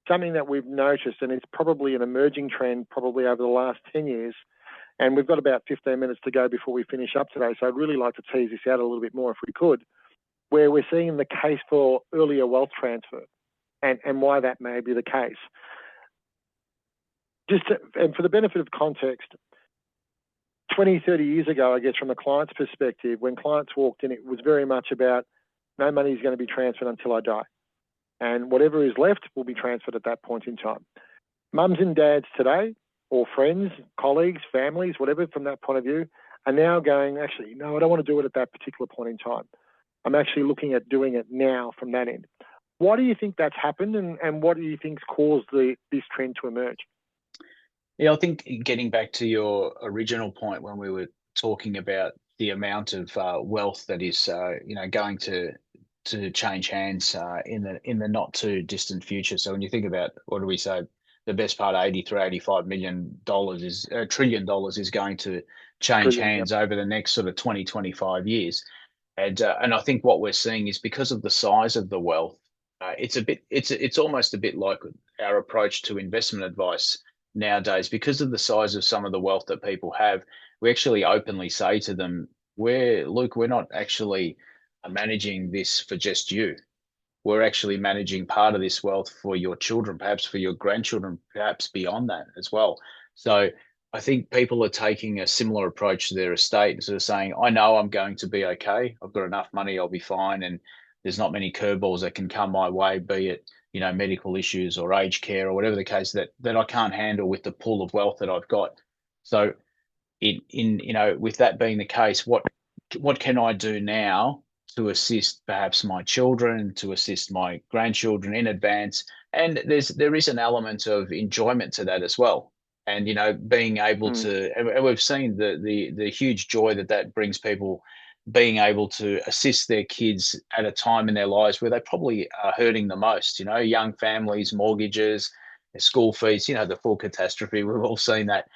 something that we've noticed, and it's probably an emerging trend probably over the last 10 years, and we've got about 15 minutes to go before we finish up today, so I'd really like to tease this out a little bit more if we could, where we're seeing the case for earlier wealth transfer and why that may be the case. And for the benefit of context, 20, 30 years ago, I guess from a client's perspective, when clients walked in, it was very much about no money is going to be transferred until I die. And whatever is left will be transferred at that point in time. Mums and dads today, or friends, colleagues, families, whatever, from that point of view, are now going, actually, no, I don't want to do it at that particular point in time. I'm actually looking at doing it now from that end. Why do you think that's happened, and what do you think's caused this trend to emerge? Yeah, I think getting back to your original point when we were talking about the amount of wealth that is, going to change hands in the not too distant future. So when you think about, what do we say, the best part, 83, $85 million is $1 trillion is going to change Trillion, yep. hands over the next sort of 20, 25 years. And I think what we're seeing is because of the size of the wealth, it's almost a bit like our approach to investment advice nowadays. Because of the size of some of the wealth that people have, we actually openly say to them, we're not actually managing this for just you. We're actually managing part of this wealth for your children, perhaps for your grandchildren, perhaps beyond that as well. So I think people are taking a similar approach to their estate and sort of saying, I know I'm going to be okay. I've got enough money, I'll be fine. And there's not many curveballs that can come my way, be it, medical issues or aged care or whatever the case that I can't handle with the pool of wealth that I've got. So with that being the case, what can I do now to assist perhaps my children, to assist my grandchildren in advance? And there is an element of enjoyment to that as well. And being able Mm. to, and we've seen the huge joy that brings people, being able to assist their kids at a time in their lives where they probably are hurting the most. Young families, mortgages, school fees, the full catastrophe. We've all seen that,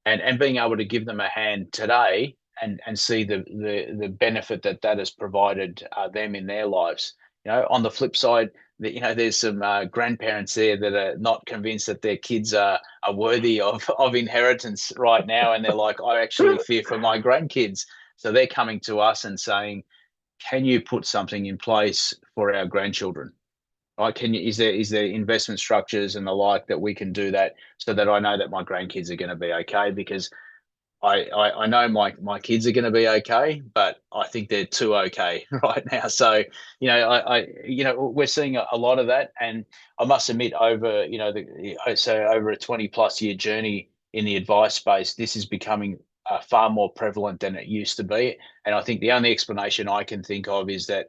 and being able to give them a hand today and see the benefit that has provided them in their lives. On the flip side, there's some grandparents there that are not convinced that their kids are worthy of inheritance right now, and they're like, I actually fear for my grandkids. So they're coming to us and saying, can you put something in place for our grandchildren? Is there investment structures and the like that we can do that so that I know that my grandkids are going to be okay? Because I know my kids are going to be okay, but I think they're too okay right now. So we're seeing a lot of that, and I must admit, over over a 20+ year journey in the advice space, this is becoming far more prevalent than it used to be. And I think the only explanation I can think of is that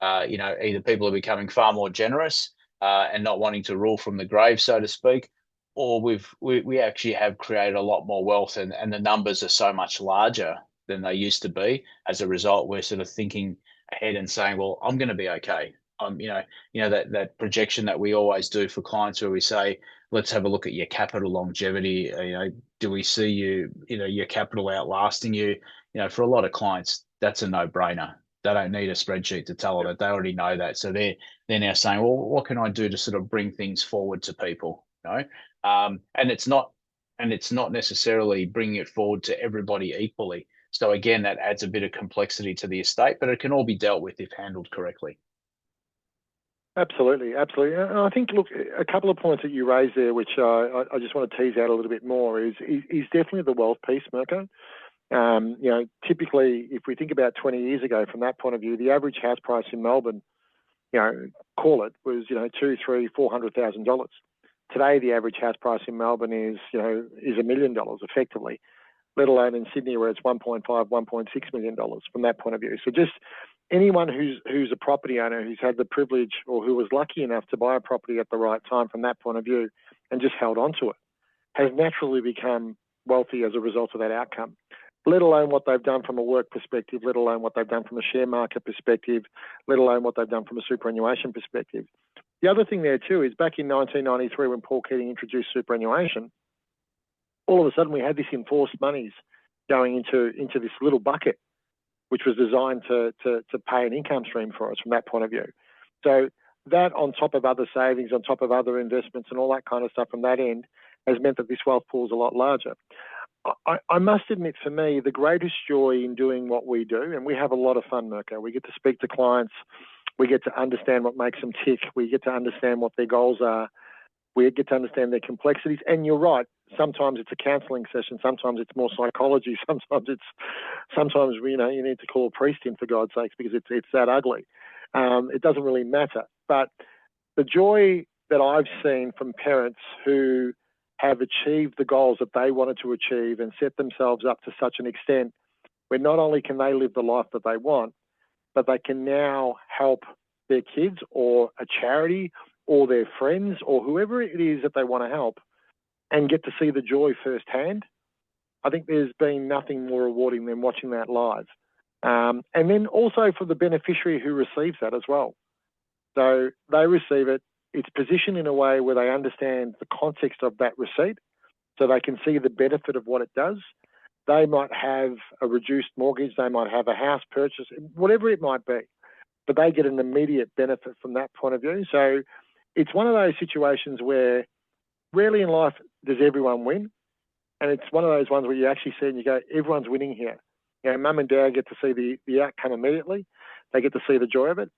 either people are becoming far more generous and not wanting to rule from the grave, so to speak, or we actually have created a lot more wealth, and the numbers are so much larger than they used to be. As a result, we're sort of thinking ahead and saying, well, I'm going to be okay. That projection that we always do for clients where we say, let's have a look at your capital longevity. Do we see your capital outlasting you? For a lot of clients, that's a no-brainer. They don't need a spreadsheet to tell them that. They already know that. So they're now saying, well, what can I do to sort of bring things forward to people? And it's not necessarily bringing it forward to everybody equally. So again, that adds a bit of complexity to the estate, but it can all be dealt with if handled correctly. Absolutely, absolutely. And I think, look, a couple of points that you raised there, which I just want to tease out a little bit more, is definitely the wealth piece, Mirko. Typically, if we think about 20 years ago, from that point of view, the average house price in Melbourne, call it, was $200,000, $300,000, $400,000. Today, the average house price in Melbourne is $1 million effectively, let alone in Sydney where it's $1.5, $1.6 million from that point of view. So just anyone who's a property owner who's had the privilege or who was lucky enough to buy a property at the right time from that point of view and just held on to it has naturally become wealthy as a result of that outcome, let alone what they've done from a work perspective, let alone what they've done from a share market perspective, let alone what they've done from a superannuation perspective. The other thing there too is back in 1993 when Paul Keating introduced superannuation, all of a sudden we had this enforced monies going into this little bucket, which was designed to pay an income stream for us from that point of view. So that, on top of other savings, on top of other investments and all that kind of stuff from that end, has meant that this wealth pool is a lot larger. I must admit, for me, the greatest joy in doing what we do, and we have a lot of fun, Mirko. We get to speak to clients. We get to understand what makes them tick. We get to understand what their goals are. We get to understand their complexities. And you're right. Sometimes it's a counselling session. Sometimes it's more psychology. Sometimes you need to call a priest in, for God's sakes, because it's that ugly. It doesn't really matter. But the joy that I've seen from parents who have achieved the goals that they wanted to achieve and set themselves up to such an extent where not only can they live the life that they want, but they can now help their kids or a charity or their friends or whoever it is that they want to help and get to see the joy firsthand. I think there's been nothing more rewarding than watching that live. And then also for the beneficiary who receives that as well. So they receive it. It's positioned in a way where they understand the context of that receipt so they can see the benefit of what it does. They might have a reduced mortgage. They might have a house purchase, whatever it might be. But they get an immediate benefit from that point of view. So it's one of those situations where rarely in life does everyone win. And it's one of those ones where you actually see and you go, everyone's winning here. You know, mum and dad get to see the outcome immediately. They get to see the joy of it.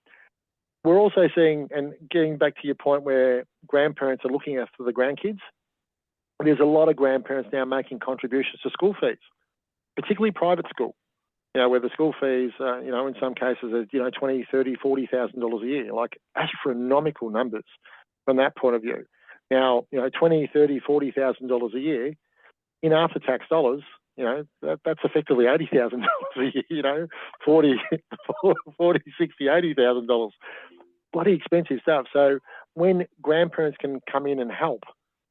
We're also seeing, and getting back to your point where grandparents are looking after the grandkids, there's a lot of grandparents now making contributions to school fees, particularly private school, you know, where the school fees, you know, in some cases are, you know, $20,000, $30,000, $40,000 a year, like astronomical numbers from that point of view. Now, you know, $20,000, $30,000, $40,000 a year in after-tax dollars, you know, that's effectively $80,000 a year, you know, 40, 60, $80,000. Bloody expensive stuff. So when grandparents can come in and help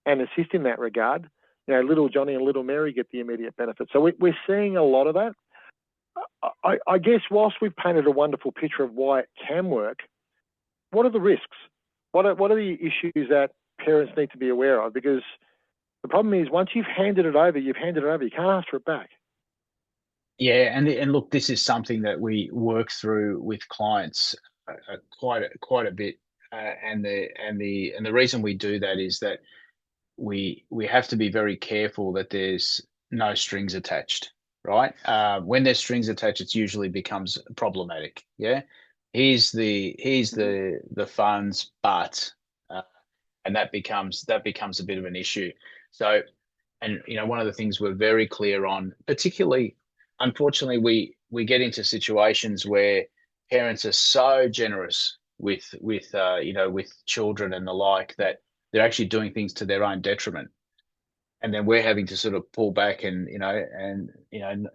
and assist in that regard, you know, little Johnny and little Mary get the immediate benefit. So we're seeing a lot of that. I guess whilst we've painted a wonderful picture of why it can work, what are the risks? What are the issues that parents need to be aware of? Because the problem is once you've handed it over, you've handed it over. You can't ask for it back. Yeah, and look, this is something that we work through with clients quite a bit, and the reason we do that is that we have to be very careful that there's no strings attached, right? When there's strings attached, it usually becomes problematic. Yeah, here's the funds, but and that becomes a bit of an issue. So, and you know, one of the things we're very clear on, particularly, unfortunately, we get into situations where parents are so generous with you know, with children and the like, that they're actually doing things to their own detriment, and then we're having to sort of pull back and you know,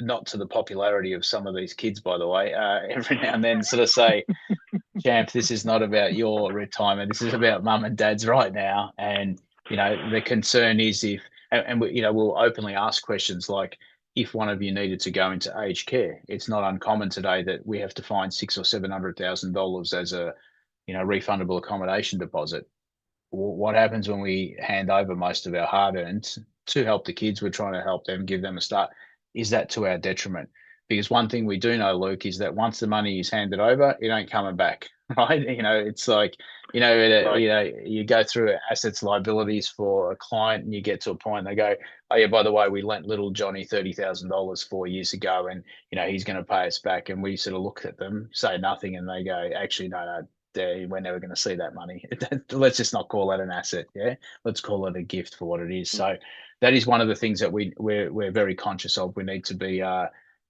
not to the popularity of some of these kids, by the way, every now and then sort of say, Champ, this is not about your retirement. This is about mum and dad's right now. And, you know, the concern is if, and we, you know, we'll openly ask questions like, if one of you needed to go into aged care, it's not uncommon today that we have to find $600,000 or $700,000 as a, you know, refundable accommodation deposit. What happens when we hand over most of our hard earned to help the kids? We're trying to help them, give them a start. Is that to our detriment? Because one thing we do know, Luke, is that once the money is handed over, it ain't coming back, right? You know, it's like, you know, you know, you go through assets, liabilities for a client, and you get to a point, and they go, "Oh yeah, by the way, we lent little Johnny $30,000 4 years ago, and you know he's going to pay us back." And we sort of look at them, say nothing, and they go, "Actually, no, we're never going to see that money. Let's just not call that an asset. Yeah, let's call it a gift for what it is." So that is one of the things that we're very conscious of. We need to be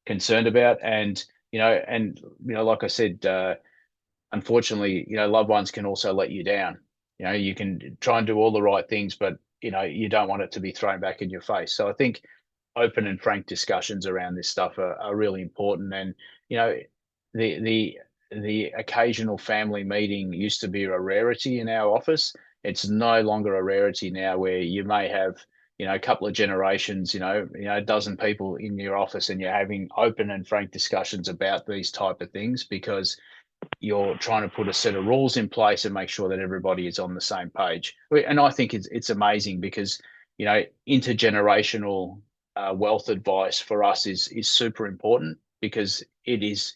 concerned about, and you know, like I said, unfortunately, you know, loved ones can also let you down. You know, you can try and do all the right things, but you know, you don't want it to be thrown back in your face. So I think open and frank discussions around this stuff are really important. And you know, the occasional family meeting used to be a rarity in our office. It's no longer a rarity now, where you may have, you know, a couple of generations, a dozen people in your office, and you're having open and frank discussions about these type of things, because you're trying to put a set of rules in place and make sure that everybody is on the same page. And I think it's amazing, because you know, intergenerational wealth advice for us is super important, because it's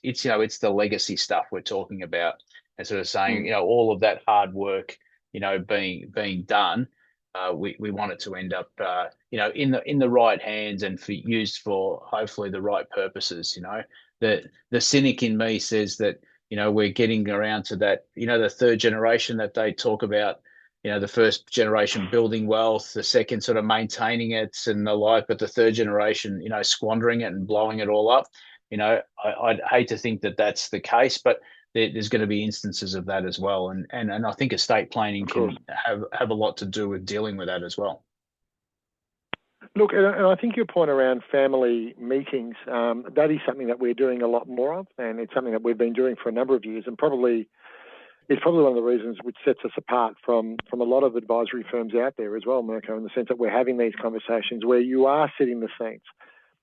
the legacy stuff we're talking about, and sort of saying, you know, all of that hard work, you know, being done, we want it to end up you know, in the right hands, and used for hopefully the right purposes. You know, the cynic in me says that, you know, we're getting around to that, you know, the third generation that they talk about, you know, the first generation building wealth, the second sort of maintaining it and the like, but the third generation, you know, squandering it and blowing it all up. You know, I'd hate to think that that's the case, but there's going to be instances of that as well. And I think estate planning can have a lot to do with dealing with that as well. Look, and I think your point around family meetings, that is something that we're doing a lot more of, and it's something that we've been doing for a number of years, and probably is probably one of the reasons which sets us apart from a lot of advisory firms out there as well, Mirko, in the sense that we're having these conversations where you are setting the scenes.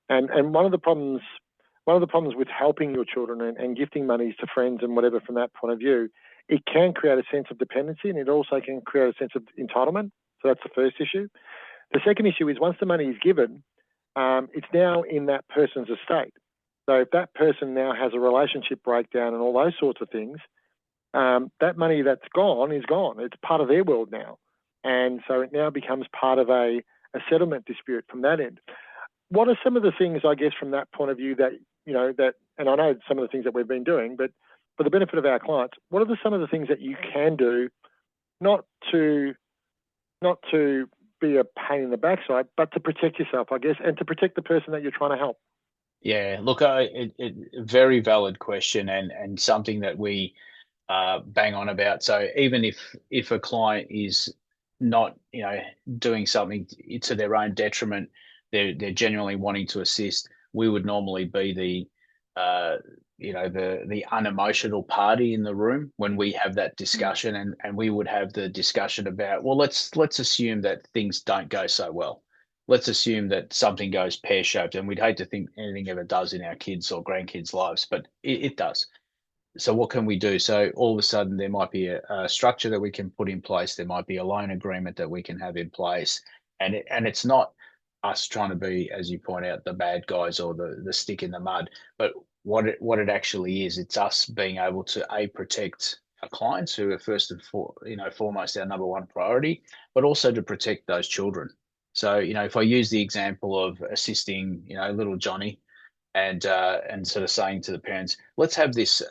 And one of the problems with helping your children and gifting monies to friends and whatever from that point of view, it can create a sense of dependency, and it also can create a sense of entitlement. So that's the first issue. The second issue is once the money is given, it's now in that person's estate. So if that person now has a relationship breakdown and all those sorts of things, that money that's gone is gone. It's part of their world now. And so it now becomes part of a settlement dispute from that end. What are some of the things, I guess, from that point of view that, and I know some of the things that we've been doing, but for the benefit of our clients, what are some of the things that you can do not to be a pain in the backside, but to protect yourself, I guess, and to protect the person that you're trying to help? Yeah, look, a very valid question, and something that we bang on about. So even if a client is not, doing something to their own detriment, they're genuinely wanting to assist, we would normally be the unemotional party in the room when we have that discussion, and we would have the discussion about, well, let's assume that things don't go so well. Let's assume that something goes pear-shaped, and we'd hate to think anything ever does in our kids' or grandkids' lives, but it does. So what can we do? So all of a sudden there might be a structure that we can put in place. There might be a loan agreement that we can have in place, and it's not us trying to be, as you point out, the bad guys or the stick in the mud. But what it actually is, it's us being able to protect our clients, who are first and foremost our number one priority, but also to protect those children. So if I use the example of assisting little Johnny, and sort of saying to the parents, let's have this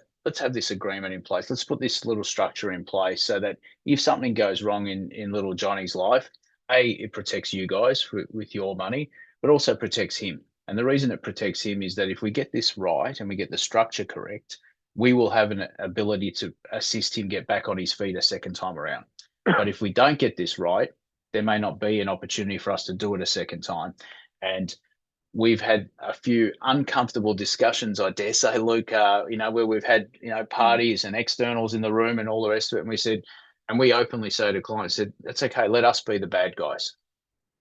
agreement in place. Let's put this little structure in place so that if something goes wrong in little Johnny's life, it protects you guys with your money, but also protects him. And the reason it protects him is that if we get this right and we get the structure correct, we will have an ability to assist him get back on his feet a second time around. But if we don't get this right, there may not be an opportunity for us to do it a second time. And we've had a few uncomfortable discussions, I dare say, Luke, where we've had, parties and externals in the room and all the rest of it. And we said, and we openly say to clients, said, that's okay. Let us be the bad guys.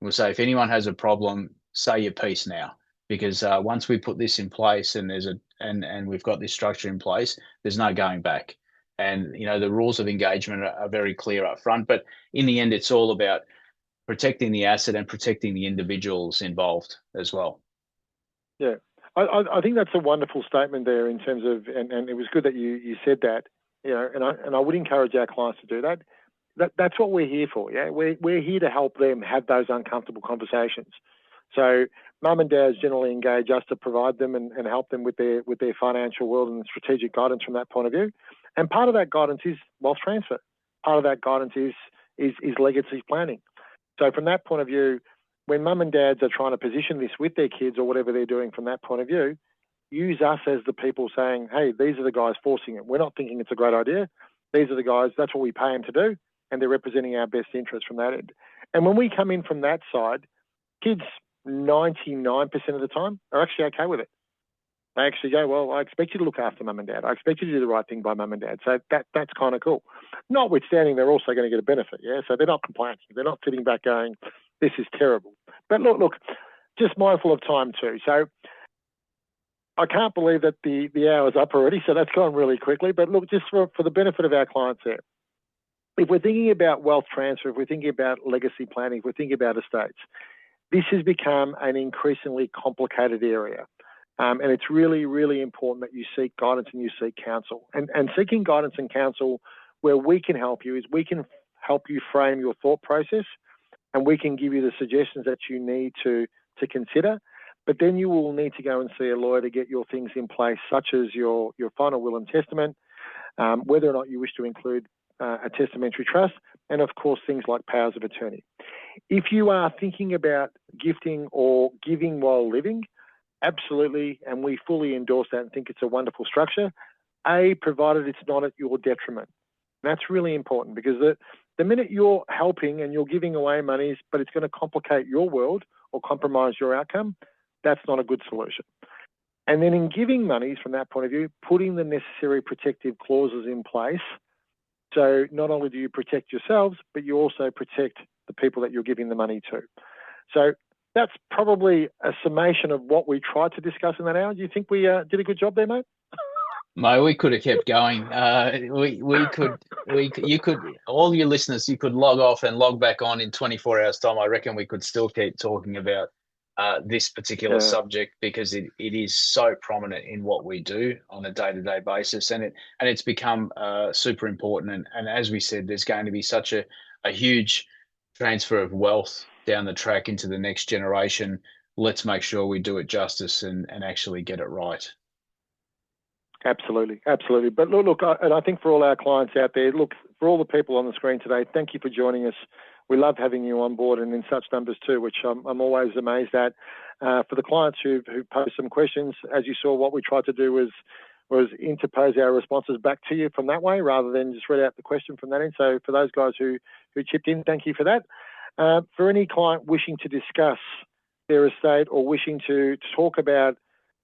We'll say, if anyone has a problem, say your piece now, because once we put this in place and and we've got this structure in place, there's no going back. And, the rules of engagement are very clear up front, but in the end, it's all about protecting the asset and protecting the individuals involved as well. Yeah, I think that's a wonderful statement there in terms of, and it was good that you said that, and I would encourage our clients to do that. That's what we're here for. Yeah, we're here to help them have those uncomfortable conversations. So mum and dads generally engage us to provide them and help them with their financial world and strategic guidance from that point of view. And part of that guidance is wealth transfer. Part of that guidance is legacy planning. So from that point of view, when mum and dads are trying to position this with their kids or whatever they're doing from that point of view, use us as the people saying, hey, these are the guys forcing it. We're not thinking it's a great idea. These are the guys, that's what we pay them to do, and they're representing our best interest from that end. And when we come in from that side, kids 99% of the time are actually okay with it. They actually go, well, I expect you to look after mum and dad. I expect you to do the right thing by mum and dad. So that's kind of cool. Notwithstanding, they're also going to get a benefit, yeah? So they're not complaining. They're not sitting back going, this is terrible. But look, just mindful of time too. So I can't believe that the hour's up already, so that's gone really quickly. But look, just for the benefit of our clients there, if we're thinking about wealth transfer, if we're thinking about legacy planning, if we're thinking about estates, this has become an increasingly complicated area. And it's really, really important that you seek guidance and you seek counsel. And seeking guidance and counsel where we can help you is we can help you frame your thought process, and we can give you the suggestions that you need to consider. But then you will need to go and see a lawyer to get your things in place, such as your final will and testament, whether or not you wish to include a testamentary trust, and of course things like powers of attorney. If you are thinking about gifting or giving while living, absolutely, and we fully endorse that and think it's a wonderful structure, provided it's not at your detriment. And that's really important, because the minute you're helping and you're giving away monies, but it's going to complicate your world or compromise your outcome, that's not a good solution. And then in giving monies from that point of view, putting the necessary protective clauses in place So not only do you protect yourselves, but you also protect the people that you're giving the money to. So that's probably a summation of what we tried to discuss in that hour. Do you think we did a good job there, mate? Mate, we could have kept going. You could, all your listeners, you could log off and log back on in 24 hours time. I reckon we could still keep talking about this particular Yeah, subject because it is so prominent in what we do on a day-to-day basis, and it's become super important. And as we said, there's going to be such a huge transfer of wealth down the track into the next generation. Let's make sure we do it justice and actually get it right. absolutely, absolutely. But look, and I think for all our clients out there, look, for all the people on the screen today, thank you for joining us. We love having you on board and in such numbers too, which I'm always amazed at. For the clients who posed some questions, as you saw, what we tried to do was interpose our responses back to you from that way, rather than just read out the question from that end. So for those guys who chipped in, thank you for that. For any client wishing to discuss their estate or wishing to talk about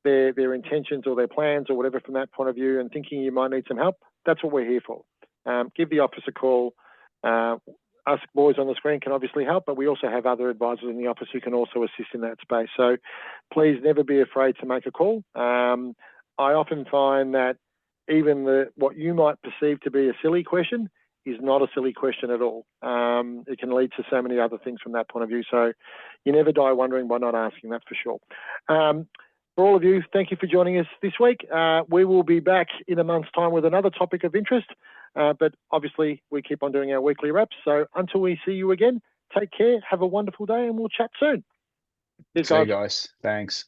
their intentions or their plans or whatever from that point of view and thinking you might need some help, that's what we're here for. Give the office a call. Us boys on the screen can obviously help, but we also have other advisors in the office who can also assist in that space. So please never be afraid to make a call. I often find that even what you might perceive to be a silly question is not a silly question at all. It can lead to so many other things from that point of view. So you never die wondering by not asking, that's for sure. For all of you, thank you for joining us this week. We will be back in a month's time with another topic of interest, but obviously we keep on doing our weekly wraps. So until we see you again, take care, have a wonderful day, and we'll chat soon. Cheers, See you guys. guys. Thanks.